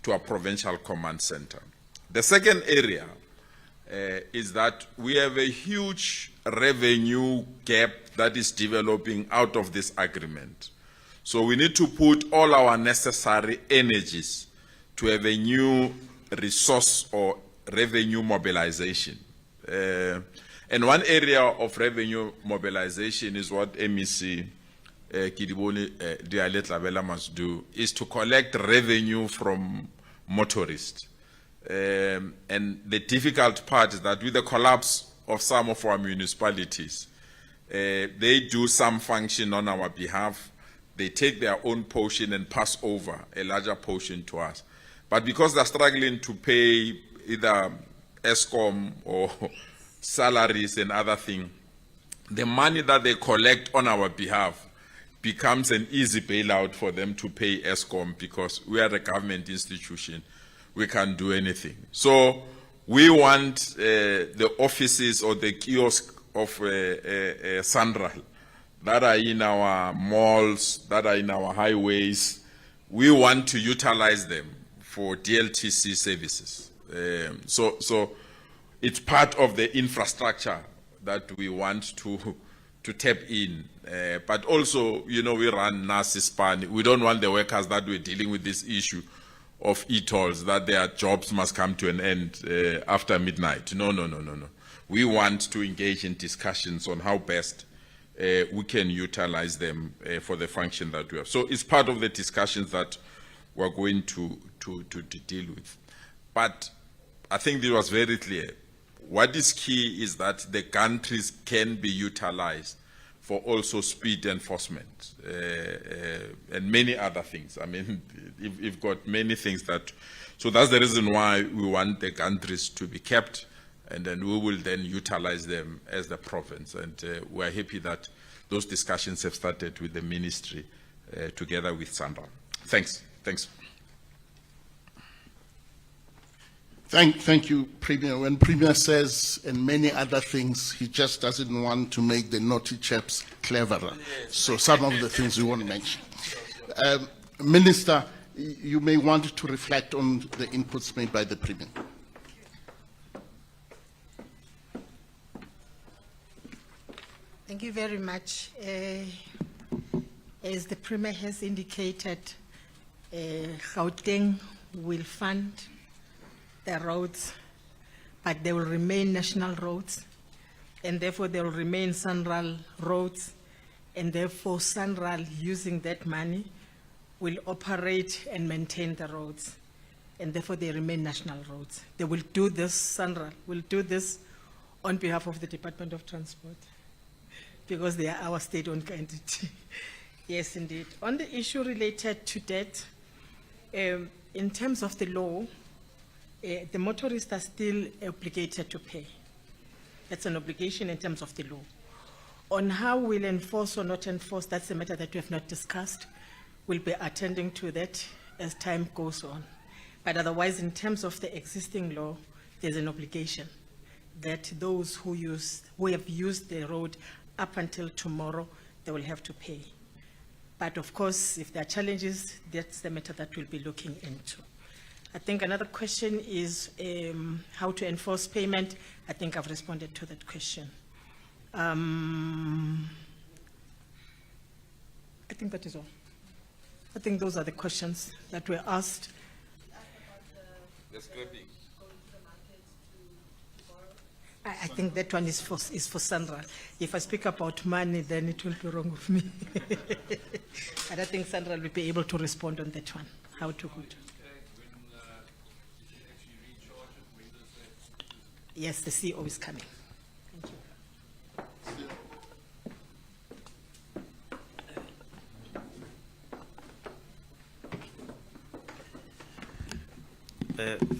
to a provincial command center. The second area is that we have a huge revenue gap that is developing out of this agreement. So we need to put all our necessary energies to have a new resource or revenue mobilization. And one area of revenue mobilization is what MEC Kidiboni Diale Tlabela must do, is to collect revenue from motorists. And the difficult part is that with the collapse of some of our municipalities, they do some function on our behalf. They take their own portion and pass over a larger portion to us. But because they're struggling to pay either ESCOM or salaries and other things, the money that they collect on our behalf becomes an easy bailout for them to pay ESCOM, because we are a government institution. We can't do anything. So we want the offices or the kiosks of Sanral that are in our malls, that are in our highways, we want to utilize them for DLTC services. So it's part of the infrastructure that we want to tap in. But also, you know, we run NASISPAN. We don't want the workers that we're dealing with this issue of e-tolls, that their jobs must come to an end after midnight. No. We want to engage in discussions on how best we can utilize them for the function that we have. So it's part of the discussions that we're going to deal with. But I think it was very clear. What is key is that the countries can be utilized for also speed enforcement and many other things. I mean, you've got many things that, so that's the reason why we want the countries to be kept, and then we will then utilize them as the province. And we're happy that those discussions have started with the ministry together with Sandra. Thanks. Thank you, Premier. When Premier says, and many other things, he just doesn't want to make the naughty chaps cleverer. So some of the things we want to mention. Minister, you may want to reflect on the inputs made by the Premier. Thank you very much. As the Premier has indicated, Gauteng will fund the roads, but they will remain national roads, and therefore they will remain Sanral roads, and therefore Sanral, using that money, will operate and maintain the roads, and therefore they remain national roads. They will do this, Sanral will do this on behalf of the Department of Transport, because they are our state-owned entity. Yes, indeed. On the issue related to debt, in terms of the law, the motorists are still obligated to pay. That's an obligation in terms of the law. On how we'll enforce or not enforce, that's a matter that we have not discussed. We'll be attending to that as time goes on. But otherwise, in terms of the existing law, there's an obligation that those who have used the road up until tomorrow, they will have to pay. But of course, if there are challenges, that's the matter that we'll be looking into. I think another question is how to enforce payment. I think I've responded to that question. I think that is all. I think those are the questions that were asked. The scrapping. I think that one is for Sandra. If I speak about money, then it will be wrong with me. And I think Sandra will be able to respond on that one, how to go to. Yes, the CEO is coming.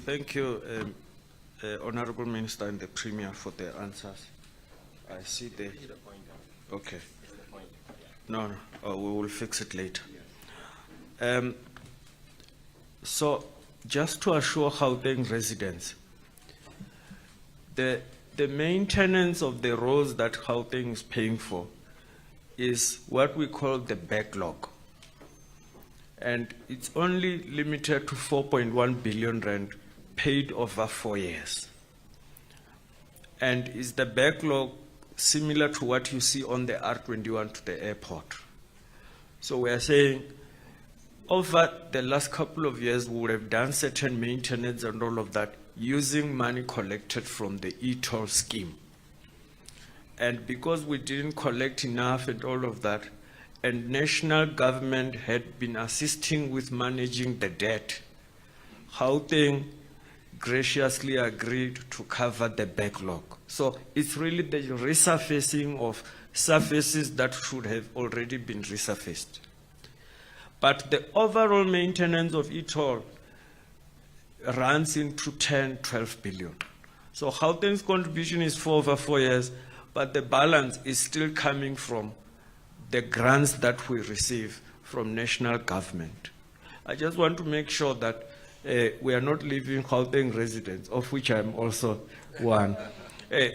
Thank you, Honorable Minister and the Premier, for the answers. I see the. Okay. No, we will fix it later. So, just to assure Gauteng residents, the maintenance of the roads that Gauteng is paying for is what we call the backlog. And it's only limited to 4.1 billion rand paid over 4 years. And is the backlog similar to what you see on the R21 to the airport? So we are saying over the last couple of years, we would have done certain maintenance and all of that using money collected from the e-toll scheme. And because we didn't collect enough and all of that, and national government had been assisting with managing the debt, Gauteng graciously agreed to cover the backlog. So it's really the resurfacing of surfaces that should have already been resurfaced. But the overall maintenance of it all runs into 10, 12 billion. So Gauteng's contribution is for over 4 years, but the balance is still coming from the grants that we receive from national government. I just want to make sure that we are not leaving Gauteng residents, of which I'm also one,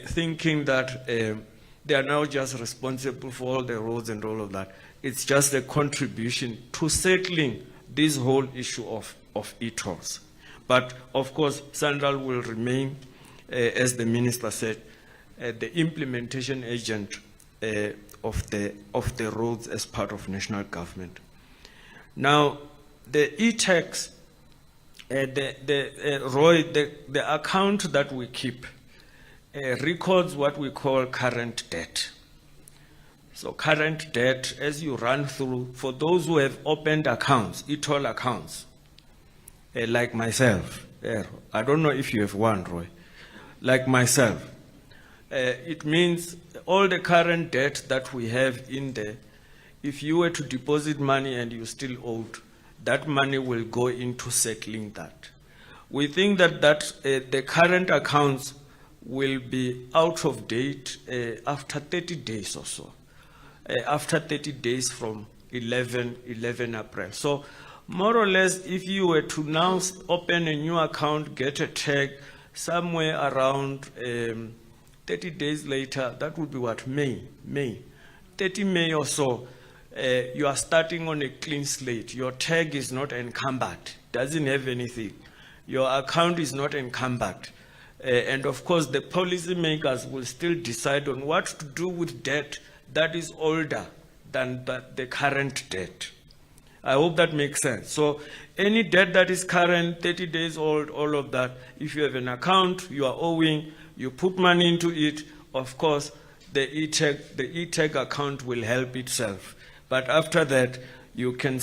thinking that they are now just responsible for all the roads and all of that. It's just a contribution to settling this whole issue of e-tolls. But of course, Central will remain, as the minister said, the implementation agent of the roads as part of national government. Now, the e-tax, Roy, the account that we keep records what we call current debt. So current debt, as you run through, for those who have opened accounts, e-toll accounts, like myself, I don't know if you have one, Roy, like myself, it means all the current debt that we have in there, if you were to deposit money and you still owed, that money will go into settling that. We think that the current accounts will be out of date after 30 days or so, after 30 days from 11 April. So more or less, if you were to now open a new account, get a tag somewhere around 30 days later, that would be what, May, 30 May or so, you are starting on a clean slate. Your tag is not encumbered, doesn't have anything. Your account is not encumbered. And of course, the policymakers will still decide on what to do with debt that is older than the current debt. I hope that makes sense. So any debt that is current, 30 days old, all of that, if you have an account, you are owing, you put money into it, of course, the e-tag account will help itself. But after that, you can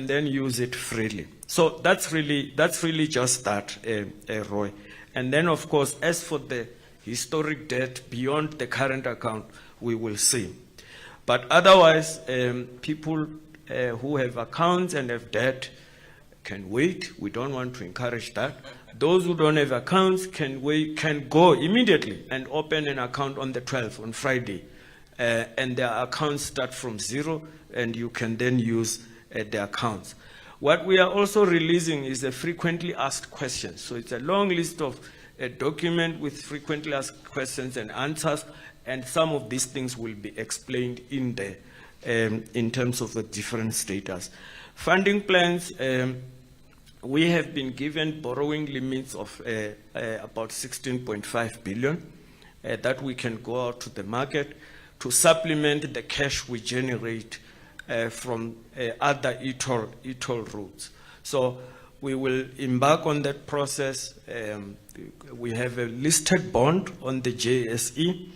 then use it freely. So that's really just that, Roy. And then, of course, as for the historic debt beyond the current account, we will see. But otherwise, people who have accounts and have debt can wait. We don't want to encourage that. Those who don't have accounts can go immediately and open an account on the 12th, on Friday. And their accounts start from zero, and you can then use the accounts. What we are also releasing is a frequently asked questions. So it's a long list of a document with frequently asked questions and answers, and some of these things will be explained in there in terms of the different status. Funding plans, we have been given borrowing limits of about 16.5 billion that we can go out to the market to supplement the cash we generate from other e-toll routes. So we will embark on that process. We have a listed bond on the JSE.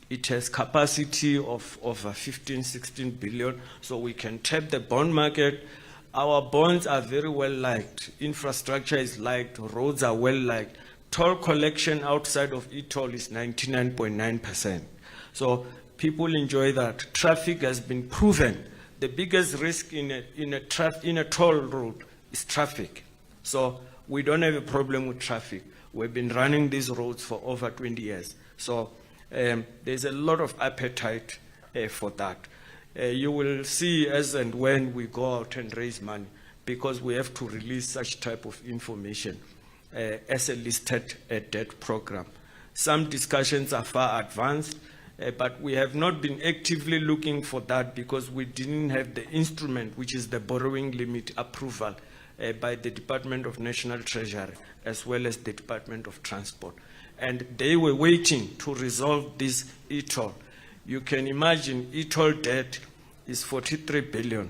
It has capacity of over 15, 16 billion, so we can tap the bond market. Our bonds are very well liked. Infrastructure is liked, roads are well liked. Toll collection outside of e-toll is 99.9%. So people enjoy that. Traffic has been proven. The biggest risk in a toll road is traffic. So we don't have a problem with traffic. We've been running these roads for over 20 years. So there's a lot of appetite for that. You will see as and when we go out and raise money, because we have to release such type of information as a listed debt program. Some discussions are far advanced, but we have not been actively looking for that because we didn't have the instrument, which is the borrowing limit approval by the Department of National Treasury, as well as the Department of Transport. And they were waiting to resolve this e-toll. You can imagine e-toll debt is 43 billion.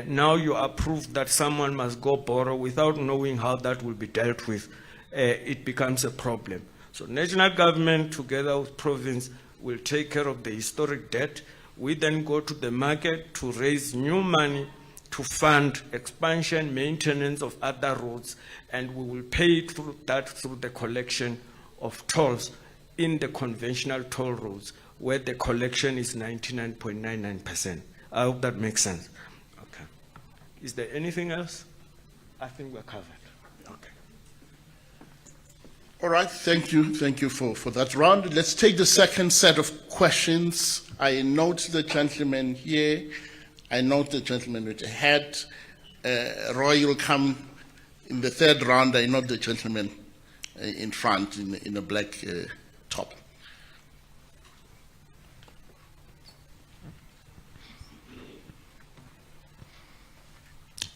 Now you approve that someone must go borrow without knowing how that will be dealt with. It becomes a problem. So national government together with province will take care of the historic debt. We then go to the market to raise new money to fund expansion, maintenance of other roads, and we will pay through the collection of tolls in the conventional toll roads, where the collection is 99.99%. I hope that makes sense. Okay. Is there anything else? I think we're covered. Okay. All right, thank you for that round. Let's take the second set of questions. I note the gentleman here. I note the gentleman with the hat. Roy, you'll come in the third round. I note the gentleman in front in a black top.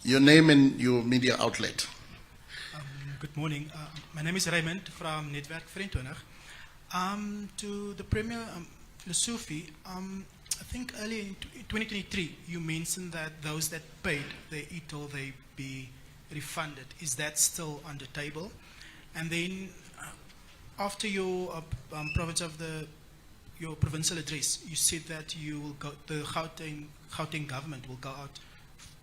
Your name and your media outlet. Good morning. My name is Raymond from Netwerk 24. To the Premier Lesufi, I think earlier in 2023, you mentioned that those that paid their e-toll, they be refunded. Is that still on the table? And then after your your provincial address, you said that you will go, the Gauteng government will go out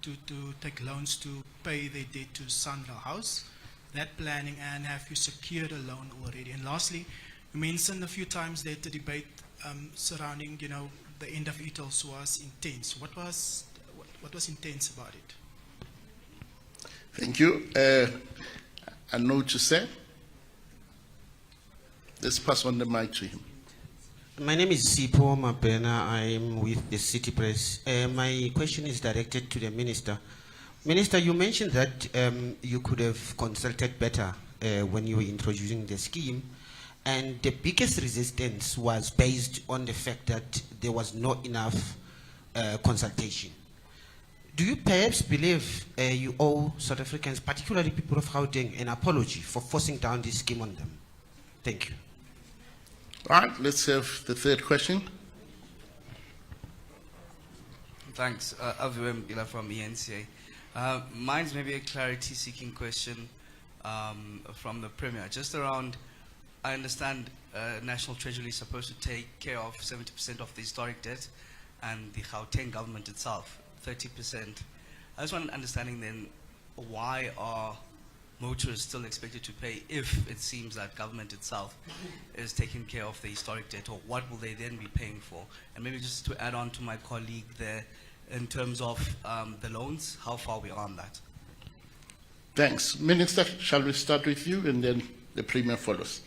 to take loans to pay their debt to Sandra House. That planning, and have you secured a loan already? And lastly, you mentioned a few times that the debate surrounding, the end of e-tolls was intense. What was intense about it? Thank you. I know what you said. Let's pass on the mic to him. My name is Sipho Mapena. I'm with the City Press. My question is directed to the Minister. Minister, you mentioned that you could have consulted better when you were introducing the scheme, and the biggest resistance was based on the fact that there was not enough consultation. Do you perhaps believe you owe South Africans, particularly people of Gauteng, an apology for forcing down this scheme on them? Thank you. All right, let's have the third question. Thanks. Aviwe Mgila from ENCA. Mine's maybe a clarity-seeking question from the Premier. Just around, I understand National Treasury is supposed to take care of 70% of the historic debt, and the Gauteng government itself, 30%. I just want an understanding then, why are motorists still expected to pay if it seems that government itself is taking care of the historic debt, or what will they then be paying for? And maybe just to add on to my colleague there, in terms of the loans, how far we are on that? Thanks. Minister, shall we start with you and then the Premier follows?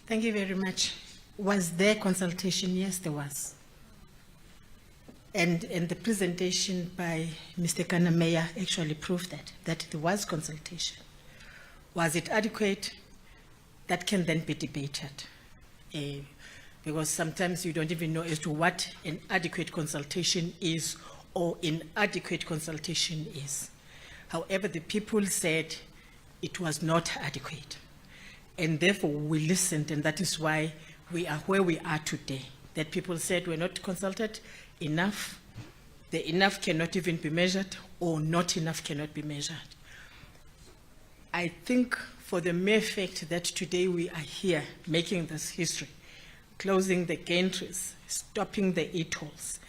Thank you very much. Was there consultation? Yes, there was. And the presentation by Mr. Kanameya actually proved that there was consultation. Was it adequate? That can then be debated. Because sometimes you don't even know as to what an adequate consultation is or inadequate consultation is. However, the people said it was not adequate. And therefore we listened, and that is why we are where we are today. That people said we're not consulted enough, the enough cannot even be measured, or not enough cannot be measured. I think for the mere fact that today we are here making this history, closing the gantries, stopping the e-tolls,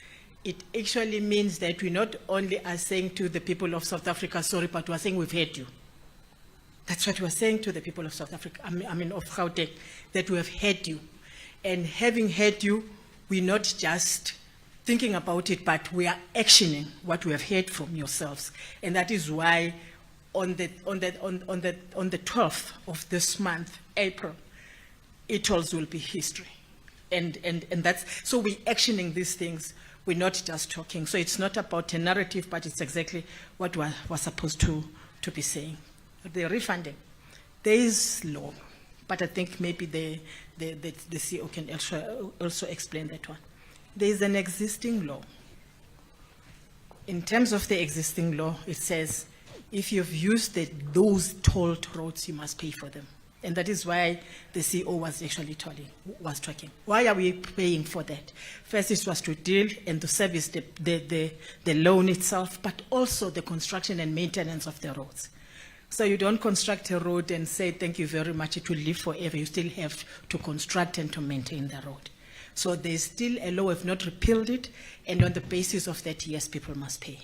it actually means that we not only are saying to the people of South Africa, sorry, but we're saying we've heard you. That's what we're saying to the people of South Africa, of Gauteng, that we have heard you. And having heard you, we're not just thinking about it, but we are actioning what we have heard from yourselves. And that is why on the 12th of this month, April, e-tolls will be history. And that's, so we're actioning these things. We're not just talking. So it's not about a narrative, but it's exactly what we're supposed to be saying. The refunding, there is law, but I think maybe the CEO can also explain that one. There is an existing law. In terms of the existing law, it says if you've used those tolled roads, you must pay for them. And that is why the CEO was actually talking. Why are we paying for that? First, it was to deal and to service the loan itself, but also the construction and maintenance of the roads. So you don't construct a road and say, thank you very much, it will live forever. You still have to construct and to maintain the road. So there's still a law, we've not repealed it, and on the basis of that, yes, people must pay.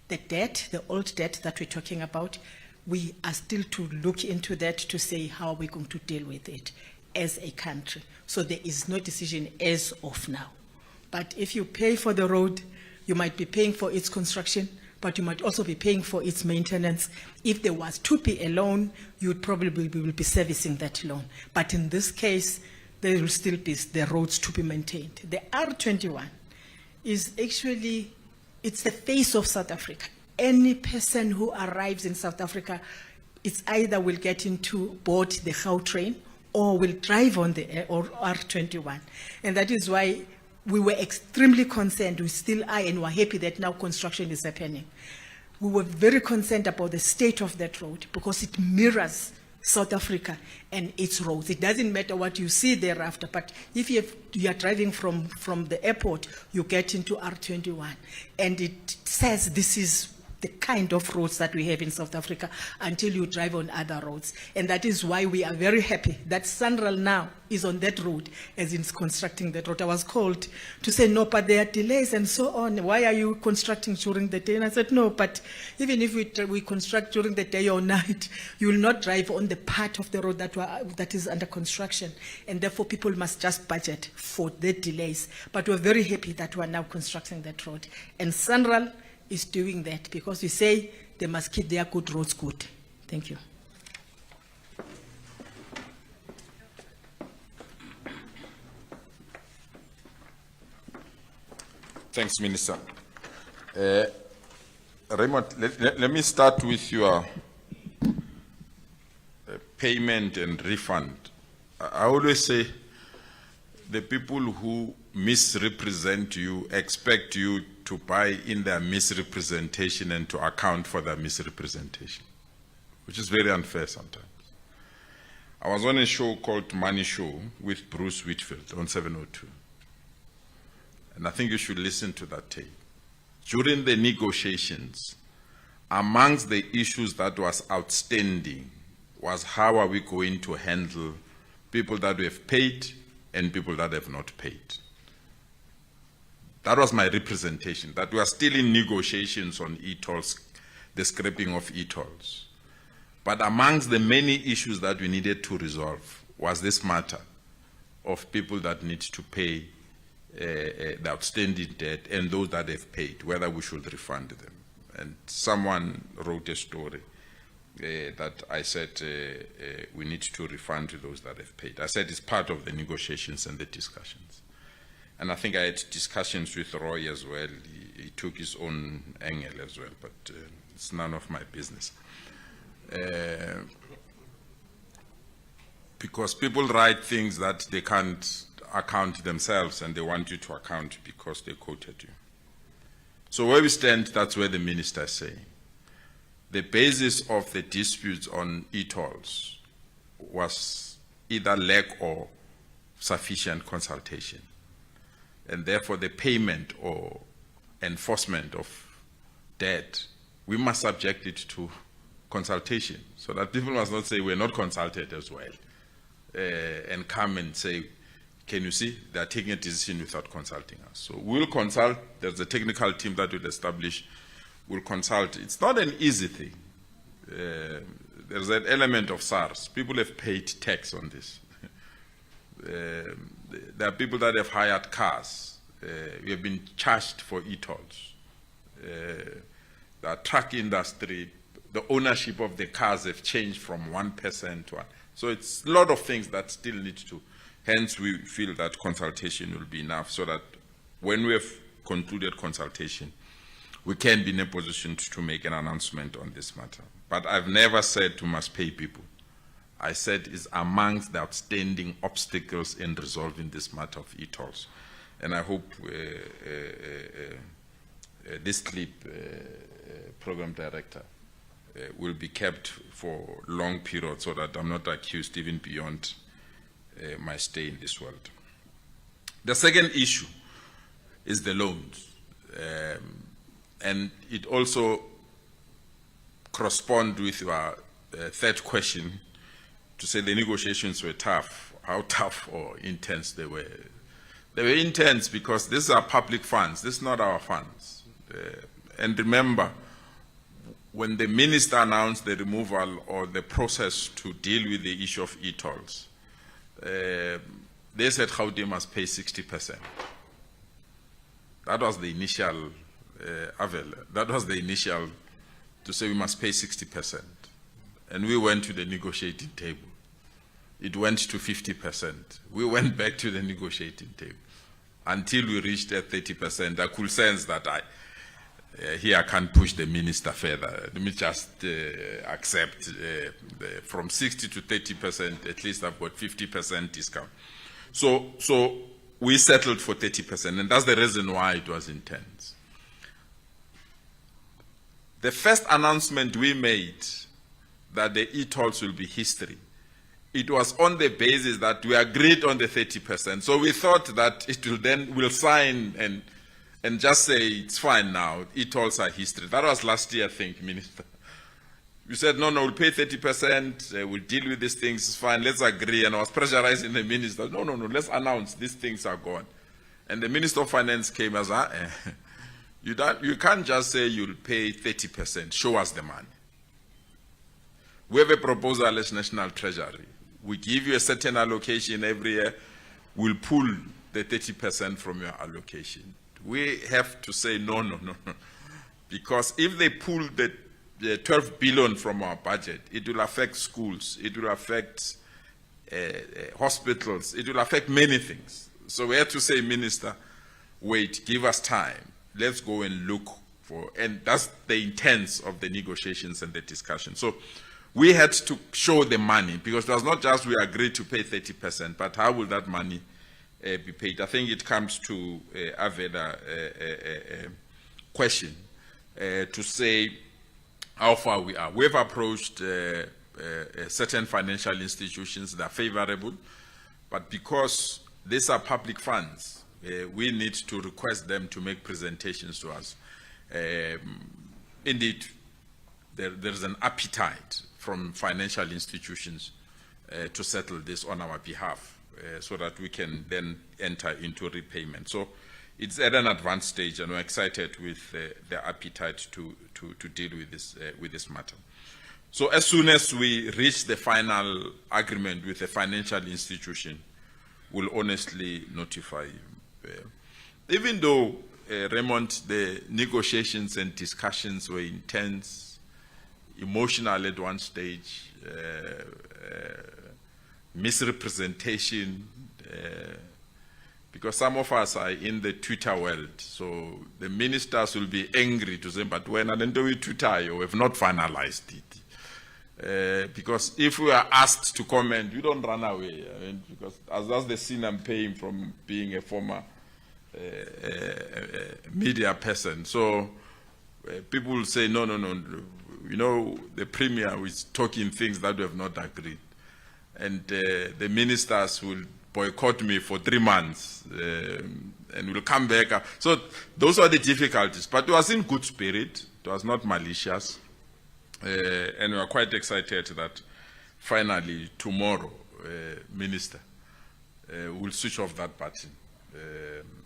The debt, the old debt that we're talking about, we are still to look into that to say how we're going to deal with it as a country. So there is no decision as of now. But if you pay for the road, you might be paying for its construction, but you might also be paying for its maintenance. If there was to be a loan, you would probably be servicing that loan. But in this case, there will still be the roads to be maintained. The R21 is actually, it's the face of South Africa. Any person who arrives in South Africa, it's either will get into board the Gautrain or will drive on the R21. And that is why we were extremely concerned, we still are, and we're happy that now construction is happening. We were very concerned about the state of that road because it mirrors South Africa and its roads. It doesn't matter what you see thereafter, but if you are driving from the airport, you get into R21, and it says this is the kind of roads that we have in South Africa until you drive on other roads. And that is why we are very happy that Sanral now is on that road as in constructing that road. I was called to say, no, but there are delays and so on. Why are you constructing during the day? And I said, no, but even if we construct during the day or night, you will not drive on the part of the road that is under construction. And therefore, people must just budget for the delays. But we're very happy that we're now constructing that road. And Sanral is doing that because we say they must keep their good roads good. Thank you. Thanks, Minister. Raymond, let me start with your payment and refund. I always say the people who misrepresent you expect you to buy in their misrepresentation and to account for their misrepresentation, which is very unfair sometimes. I was on a show called Money Show with Bruce Whitfield on 702. And I think you should listen to that tape. During the negotiations, amongst the issues that was outstanding was how are we going to handle people that we have paid and people that have not paid. That was my representation, that we are still in negotiations on e-tolls, the scrapping of e-tolls. But amongst the many issues that we needed to resolve was this matter of people that need to pay the outstanding debt and those that have paid, whether we should refund them. And someone wrote a story that I said we need to refund to those that have paid. I said it's part of the negotiations and the discussions. And I think I had discussions with Roy as well. He took his own angle as well, but it's none of my business. Because people write things that they can't account themselves and they want you to account because they quoted you. So where we stand, that's where the minister is saying. The basis of the disputes on e-tolls was either lack or sufficient consultation. And therefore the payment or enforcement of debt, we must subject it to consultation so that people must not say we're not consulted as well and come and say, can you see, they're taking a decision without consulting us. So we'll consult, there's a technical team that will establish, we'll consult. It's not an easy thing. There's an element of SARS. People have paid tax on this. There are people that have hired cars. We have been charged for e-tolls. The truck industry, the ownership of the cars have changed from one person to one. So it's a lot of things that still need to, hence we feel that consultation will be enough so that when we have concluded consultation, we can be in a position to make an announcement on this matter. But I've never said to must pay people. I said is amongst the outstanding obstacles in resolving this matter of e-tolls. And I hope this clip, Program Director, will be kept for long periods so that I'm not accused even beyond my stay in this world. The second issue is the loans. And it also corresponds with your third question to say the negotiations were tough. How tough or intense they were. They were intense because these are public funds. This is not our funds. And remember, when the minister announced the removal or the process to deal with the issue of e-tolls, they said Gauteng must pay 60%. That was the initial, that was the initial to say we must pay 60%. And we went to the negotiating table. It went to 50%. We went back to the negotiating table until we reached at 30%. I could sense that here I can't push the minister further. Let me just accept from 60 to 30%, at least I've got 50% discount. So we settled for 30%, and that's the reason why it was intense. The first announcement we made that the e-tolls will be history, it was on the basis that we agreed on the 30%. So we thought that it will then, we'll sign and just say it's fine now, e-tolls are history. That was last year, I think, Minister. You said, no, we'll pay 30%, we'll deal with these things, it's fine, let's agree. And I was pressurizing the minister, no, let's announce these things are gone. And the Minister of Finance came as, you can't just say you'll pay 30%, show us the money. We have a proposal as National Treasury. We give you a certain allocation every year, we'll pull the 30% from your allocation. We have to say no. Because if they pull the 12 billion from our budget, it will affect schools, it will affect hospitals, it will affect many things. So we have to say, Minister, wait, give us time. Let's go and look for, and that's the intent of the negotiations and the discussion. So we had to show the money, because it was not just we agreed to pay 30%, but how will that money be paid? I think it comes to Aveda question to say how far we are. We've approached certain financial institutions that are favorable, but because these are public funds, we need to request them to make presentations to us. Indeed, there's an appetite from financial institutions to settle this on our behalf so that we can then enter into repayment. So it's at an advanced stage, and we're excited with the appetite to deal with this matter. So as soon as we reach the final agreement with the financial institution, we'll honestly notify you. Even though, Raymond, the negotiations and discussions were intense, emotional at one stage, misrepresentation, because some of us are in the Twitter world, so the ministers will be angry to say, but when I do we Twitter, you have not finalized it. Because if we are asked to comment, you don't run away. I mean, because that's the sin I'm paying from being a former media person. So people will say, no, you know, the Premier is talking things that we have not agreed. And the ministers will boycott me for 3 months and will come back. So those are the difficulties. But it was in good spirit. It was not malicious. And we are quite excited that finally tomorrow, Minister, will switch off that button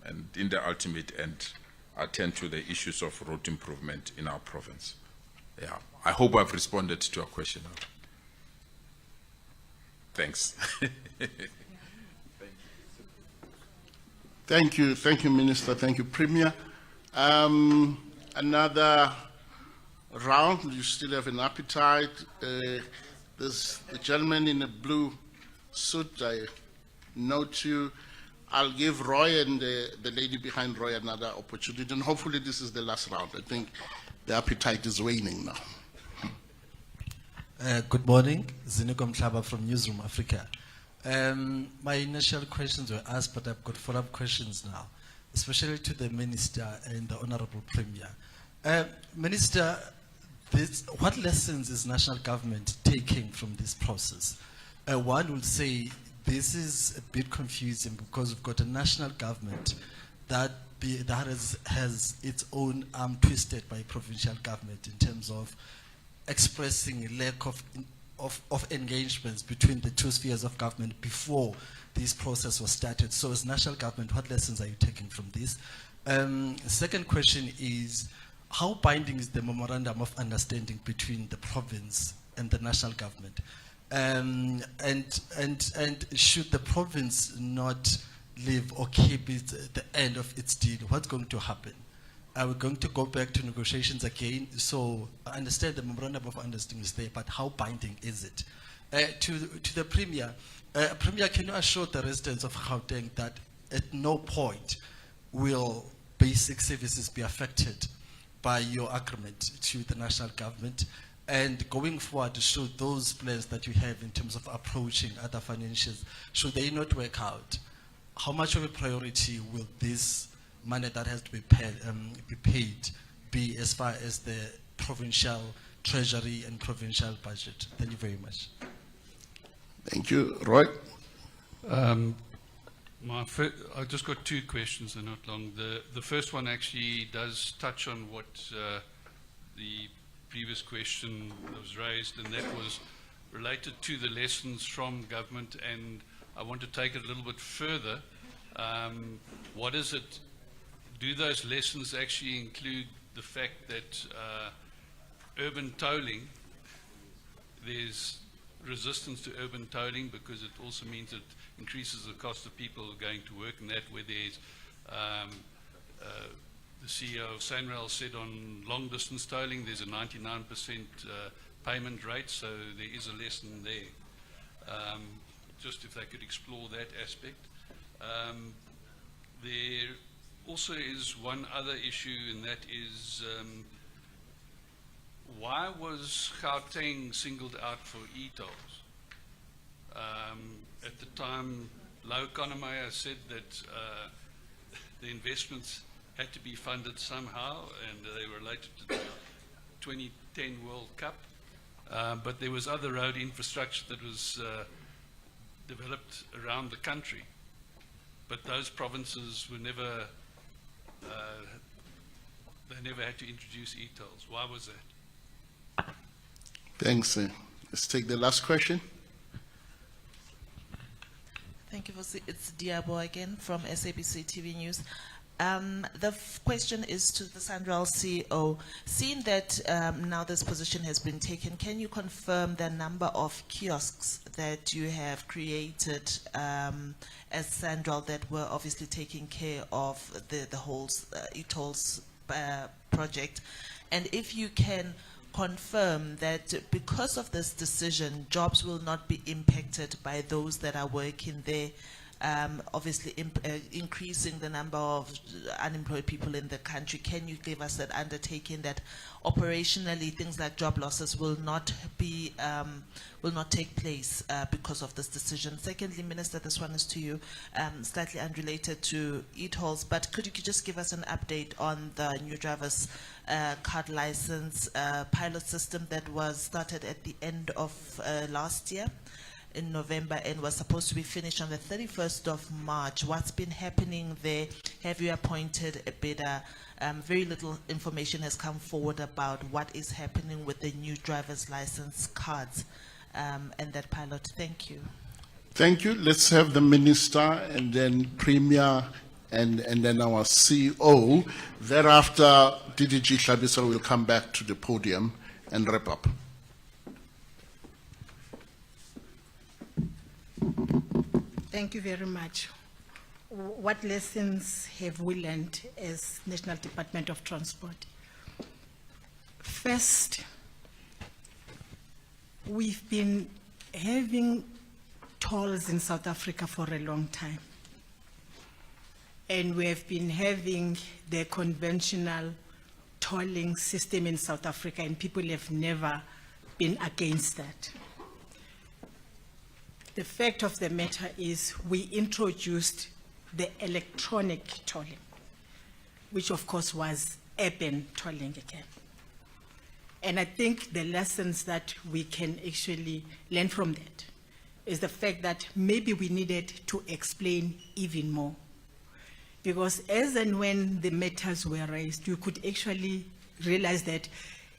and in the ultimate end attend to the issues of road improvement in our province. Yeah, I hope I've responded to your question. Thanks. Thank you, Minister. Thank you, Premier. Another round. You still have an appetite. There's the gentleman in the blue suit. I note you. I'll give Roy and the lady behind Roy another opportunity, and hopefully this is the last round. I think the appetite is waning now. Good morning, Ziniko Mhlaba from Newsroom Africa. My initial questions were asked, but I've got follow-up questions now, especially to the Minister and the Honorable Premier. Minister, what lessons is national government taking from this process? One would say this is a bit confusing because we've got a national government that has its own arm twisted by provincial government in terms of expressing a lack of engagements between the two spheres of government before this process was started. So as national government, what lessons are you taking from this? Second question is, how binding is the memorandum of understanding between the province and the national government? And should the province not live or keep it at the end of its deal, what's going to happen? Are we going to go back to negotiations again? So I understand the memorandum of understanding is there, but how binding is it? To the Premier, Premier, can you assure the residents of Gauteng that at no point will basic services be affected by your agreement to the national government? And going forward, should those plans that you have in terms of approaching other financials, should they not work out, how much of a priority will this money that has to be paid be as far as the provincial treasury and provincial budget? Thank you very much. Thank you. Roy? I've just got two questions, they're not long. The first one actually does touch on what the previous question that was raised, and that was related to the lessons from government, and I want to take it a little bit further. What is it, do those lessons actually include the fact that urban tolling, there's resistance to urban tolling because it also means it increases the cost of people going to work, and that where there's the CEO of Sanrail said on long distance tolling there's a 99% payment rate, so there is a lesson there. Just if they could explore that aspect. There also is one other issue, and that is why was Gauteng singled out for e-tolls? At the time, Lau Konemeyer said that the investments had to be funded somehow, and they were related to the 2010 World Cup. But there was other road infrastructure that was developed around the country. But those provinces were never, they never had to introduce e-tolls. Why was that? Thanks. Let's take the last question. Thank you. It's Diabo again from SABC TV News. The question is to the Sanrail CEO. Seeing that now this position has been taken, can you confirm the number of kiosks that you have created as Sanrail that were obviously taking care of the whole e-tolls project? And if you can confirm that because of this decision, jobs will not be impacted by those that are working there, obviously increasing the number of unemployed people in the country. Can you give us that undertaking that operationally things like job losses will not be will not take place because of this decision? Secondly, Minister, this one is to you, slightly unrelated to e-tolls, but could you just give us an update on the new driver's card license pilot system that was started at the end of last year in November and was supposed to be finished on the 31st of March. What's been happening there? Have you appointed a bidder? Very little information has come forward about what is happening with the new driver's license cards and that pilot. Thank you. Thank you. Let's have the Minister and then Premier and then our CEO. Thereafter, DDG Hlabisa will come back to the podium and wrap up. Thank you very much. What lessons have we learned as National Department of Transport? First, we've been having tolls in South Africa for a long time. And we have been having the conventional tolling system in South Africa, and people have never been against that. The fact of the matter is we introduced the electronic tolling, which of course was urban tolling again. And I think the lessons that we can actually learn from that is the fact that maybe we needed to explain even more. Because as and when the matters were raised, you could actually realize that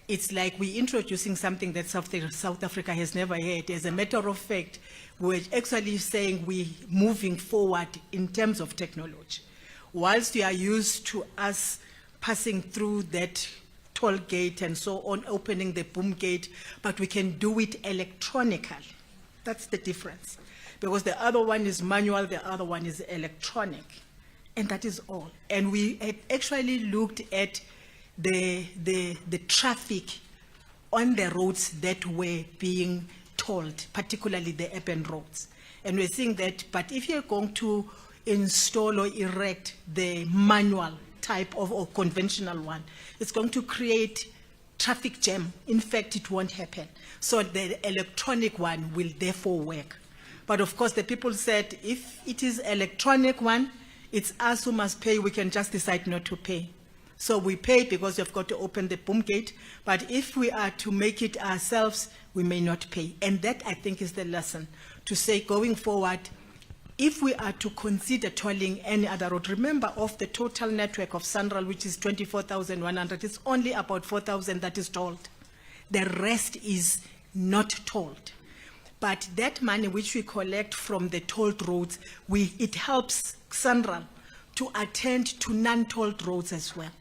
it's like we're introducing something that South Africa has never had. As a matter of fact, we're actually saying we're moving forward in terms of technology. Whilst we are used to us passing through that toll gate and so on, opening the boom gate, but we can do it electronically. That's the difference. Because the other one is manual, the other one is electronic. And that is all. And we had actually looked at the traffic on the roads that were being tolled, particularly the urban roads. And we're seeing that, but if you're going to install or erect the manual type of or conventional one, it's going to create traffic jam. In fact, it won't happen. So the electronic one will therefore work. But of course, the people said, if it is electronic one, it's us who must pay. We can just decide not to pay. So we pay because we've got to open the boom gate. But if we are to make it ourselves, we may not pay. And that, I think, is the lesson, to say going forward, if we are to consider tolling any other road, remember of the total network of Sanral, which is 24,100, it's only about 4,000 that is tolled. The rest is not tolled. But that money which we collect from the tolled roads, it helps Sanral to attend to non-tolled roads as well.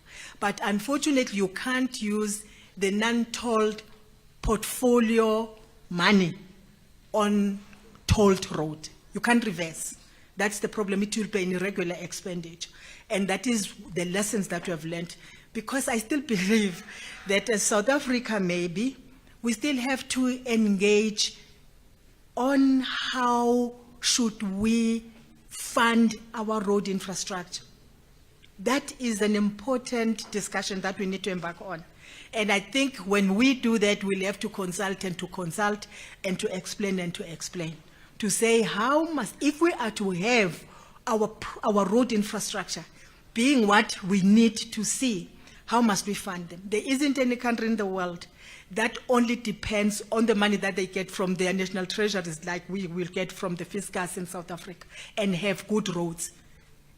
But unfortunately, you can't use the non-tolled portfolio money on tolled road. You can't reverse. That's the problem. It will be an irregular expenditure. And that is the lessons that we have learned. Because I still believe that as South Africa maybe, we still have to engage on how should we fund our road infrastructure. That is an important discussion that we need to embark on. And I think when we do that, we'll have to consult and to consult and to explain and to explain. To say how must, if we are to have our road infrastructure being what we need to see, how must we fund them? There isn't any country in the world that only depends on the money that they get from their national treasuries, like we will get from the fiscus in South Africa, and have good roads.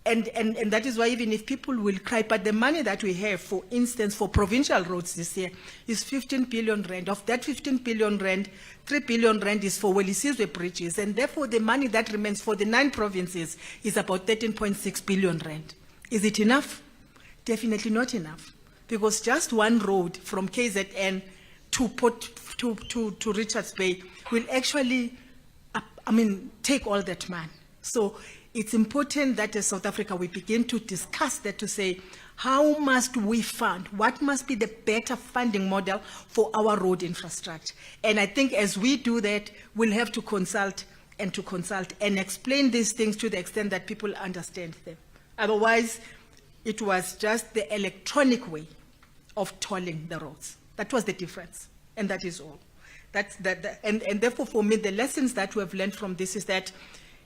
And that is why even if people will cry, but the money that we have, for instance, for provincial roads this year is 15 billion rand. Of that 15 billion rand, 3 billion rand is for Welisizwe bridges. And therefore the money that remains for the 9 provinces is about 13.6 billion rand. Is it enough? Definitely not enough. Because just one road from KZN to Richards Bay will actually, take all that money. So it's important that as South Africa we begin to discuss that, to say, how must we fund? What must be the better funding model for our road infrastructure? And I think as we do that, we'll have to consult and explain these things to the extent that people understand them. Otherwise, it was just the electronic way of tolling the roads. That was the difference, and that is all. And therefore, for me, the lessons that we have learned from this is that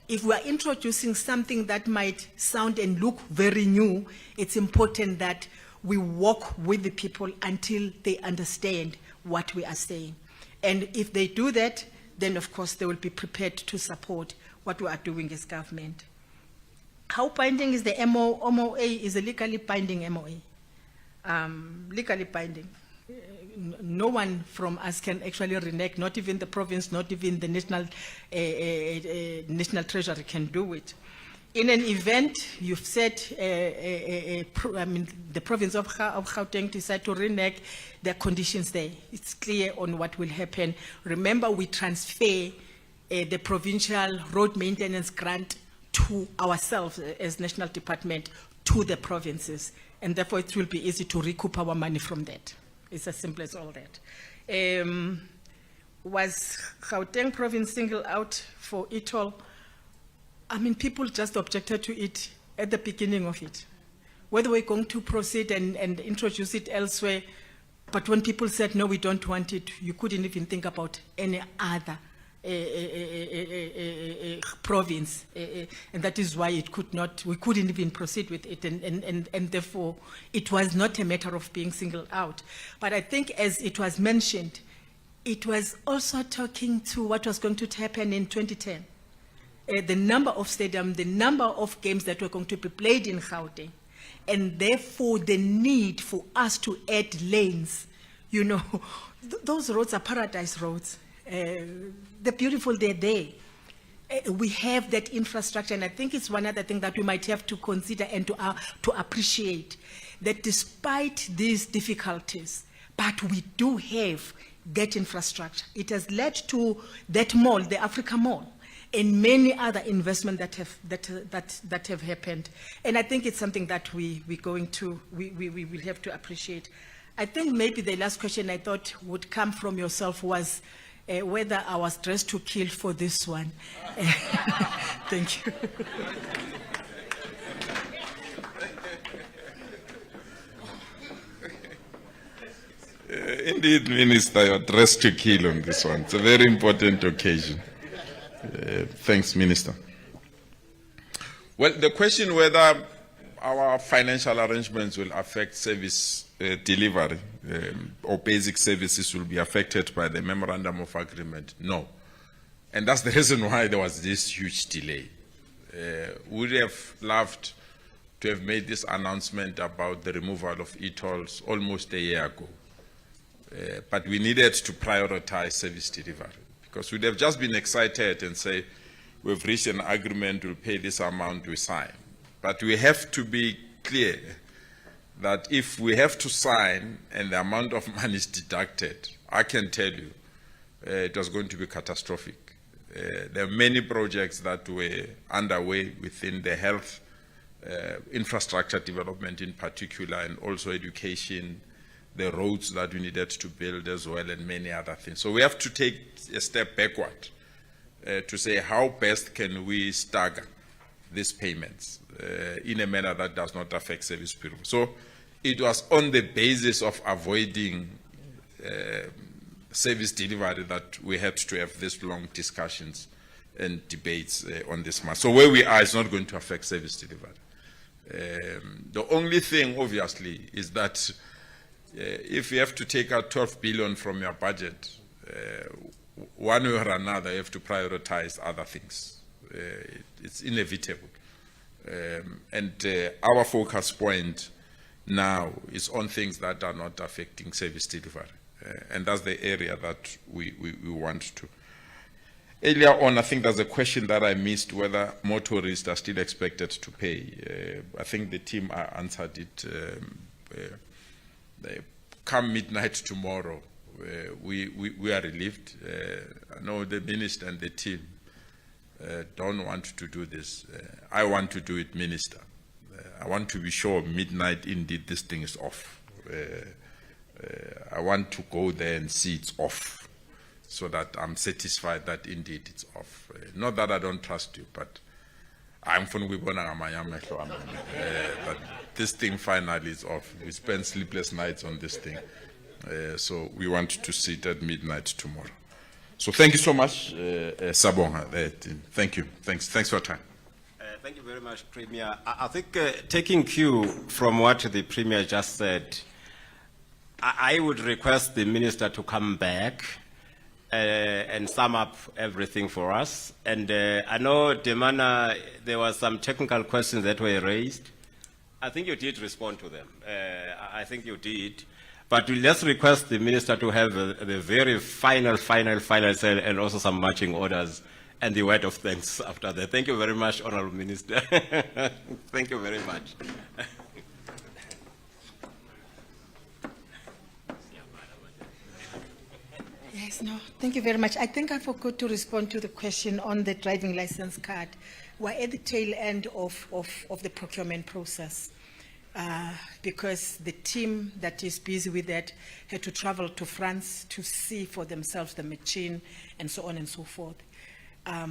if we are introducing something that might sound and look very new, it's important that we walk with the people until they understand what we are saying. And if they do that, then of course they will be prepared to support what we are doing as government. How binding is the MOA? Is a legally binding MOA. Legally binding. No one from us can actually renege, not even the province, not even the national treasury can do it. In an event, you've said, the province of Gauteng decided to renege, there are conditions there. It's clear on what will happen. Remember, we transfer the provincial road maintenance grant to ourselves as national department to the provinces, and therefore it will be easy to recoup our money from that. It's as simple as all that. Was Gauteng province singled out for e-toll? People just objected to it at the beginning of it. Whether we're going to proceed and introduce it elsewhere, but when people said, no, we don't want it, you couldn't even think about any other province, and that is why we couldn't even proceed with it, and therefore it was not a matter of being singled out. But I think, as it was mentioned, it was also talking to what was going to happen in 2010. The number of stadiums, the number of games that were going to be played in Gauteng, and therefore the need for us to add lanes. You know, those roads are paradise roads. They're beautiful, they're there. We have that infrastructure, and I think it's one other thing that we might have to consider and to appreciate, that despite these difficulties, but we do have that infrastructure. It has led to that mall, the Africa Mall, and many other investments that have happened. And I think it's something that we will have to appreciate. I think maybe the last question I thought would come from yourself was whether I was dressed to kill for this one. Thank you. Indeed, Minister, you're dressed to kill on this one. It's a very important occasion. Thanks, Minister. Well, the question whether our financial arrangements will affect service delivery or basic services will be affected by the Memorandum of Agreement, no. And that's the reason why there was this huge delay. We would have loved to have made this announcement about the removal of e-tolls almost a year ago. But we needed to prioritize service delivery, because we'd have just been excited and say, we've reached an agreement, we'll pay this amount, we sign. But we have to be clear that if we have to sign and the amount of money is deducted, I can tell you it was going to be catastrophic. There are many projects that were underway within the health, infrastructure development in particular, and also education, the roads that we needed to build as well, and many other things. So we have to take a step backward to say, how best can we stagger these payments in a manner that does not affect service people. So it was on the basis of avoiding service delivery that we had to have these long discussions and debates on this matter. So where we are is not going to affect service delivery. The only thing, obviously, is that if you have to take out 12 billion from your budget, one way or another, you have to prioritize other things. It's inevitable. And our focus point now is on things that are not affecting service delivery. And that's the area that we want to. Earlier on, I think there's a question that I missed, whether motorists are still expected to pay. I think the team answered it. Come midnight tomorrow, we are relieved. I know the minister and the team don't want to do this. I want to do it, Minister. I want to be sure midnight indeed this thing is off. I want to go there and see it's off, so that I'm satisfied that indeed it's off. Not that I don't trust you, but I'm from Wibona, but this thing finally is off. We spent sleepless nights on this thing. So we want to see it at midnight tomorrow. So thank you so much, Sabonga. Thank you. Thanks for your time. Thank you very much, Premier. I think taking cue from what the Premier just said, I would request the Minister to come back and sum up everything for us. And I know, Demana, there were some technical questions that were raised. I think you did respond to them. I think you did. But let's request the Minister to have the very final say, and also some marching orders and the word of thanks after that. Thank you very much, Honorable Minister. Thank you very much. Yes, no, thank you very much. I think I forgot to respond to the question on the driving license card. We're at the tail end of the procurement process. Because the team that is busy with that had to travel to France to see for themselves the machine and so on and so forth. I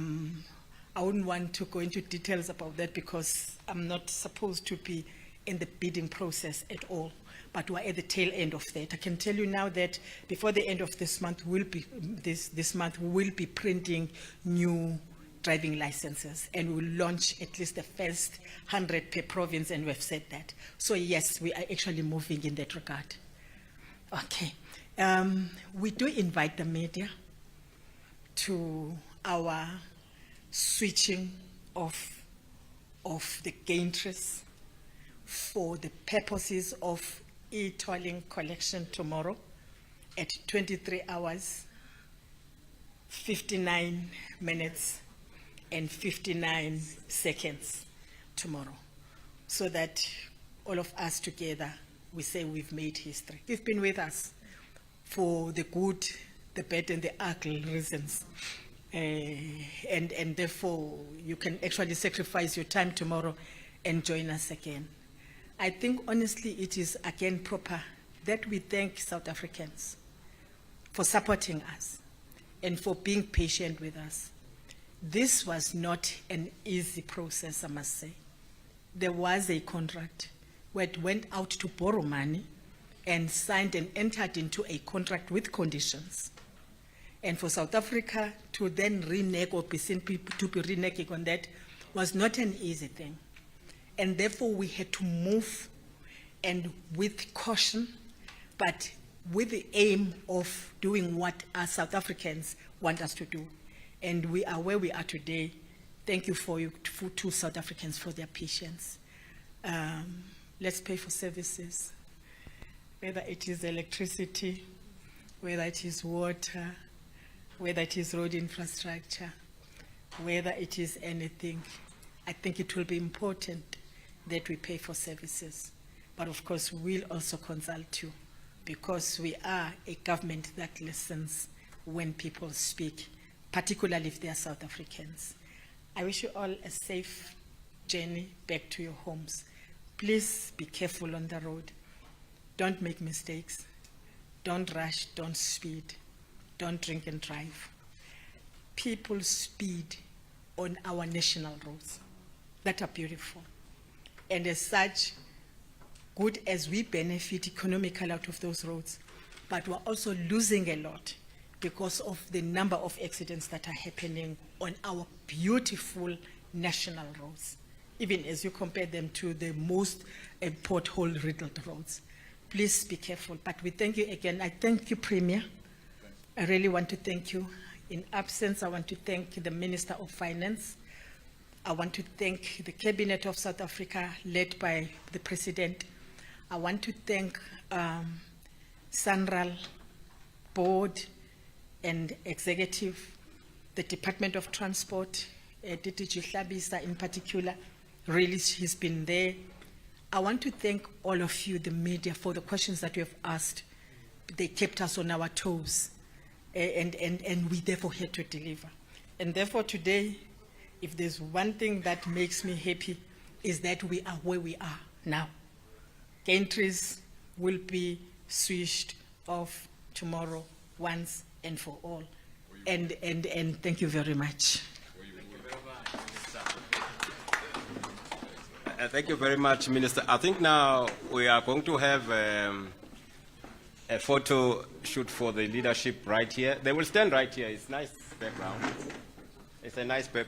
wouldn't want to go into details about that because I'm not supposed to be in the bidding process at all, but we're at the tail end of that. I can tell you now that before the end of this month, we will be printing new driving licenses, and we'll launch at least the first 100 per province, and we've said that. So yes, we are actually moving in that regard. Okay. We do invite the media to our switching of the gantries for the purposes of e-tolling collection tomorrow at 23 hours, 59 minutes, and 59 seconds tomorrow, so that all of us together, we say we've made history. You've been with us for the good, the bad, and the ugly reasons. And therefore, you can actually sacrifice your time tomorrow and join us again. I think, honestly, it is again proper that we thank South Africans for supporting us and for being patient with us. This was not an easy process, I must say. There was a contract where it went out to borrow money and signed and entered into a contract with conditions. And for South Africa to then renege or to be reneging on that was not an easy thing. And therefore we had to move, and with caution, but with the aim of doing what us South Africans want us to do. And we are where we are today. Thank you to South Africans for their patience. Let's pay for services, whether it is electricity, whether it is water, whether it is road infrastructure, whether it is anything. I think it will be important that we pay for services. But of course, we'll also consult you, because we are a government that listens when people speak, particularly if they are South Africans. I wish you all a safe journey back to your homes. Please be careful on the road. Don't make mistakes. Don't rush, don't speed. Don't drink and drive. People speed on our national roads that are beautiful. And as such, good as we benefit economically out of those roads, but we're also losing a lot because of the number of accidents that are happening on our beautiful national roads, even as you compare them to the most pothole-riddled roads. Please be careful. But we thank you again. I thank you, Premier. I really want to thank you. In absence, I want to thank the Minister of Finance. I want to thank the Cabinet of South Africa, led by the President. I want to thank SANRAL Board and Executive, the Department of Transport, DTG Hlabisa in particular. Really, he's been there. I want to thank all of you, the media, for the questions that you have asked. They kept us on our toes. And we therefore had to deliver. And therefore today, if there's one thing that makes me happy, is that we are where we are now. Gantries will be switched off tomorrow once and for all. And thank you very much. Thank you very much, Minister. I think now we are going to have a photo shoot for the leadership right here. They will stand right here. It's nice background. It's a nice background.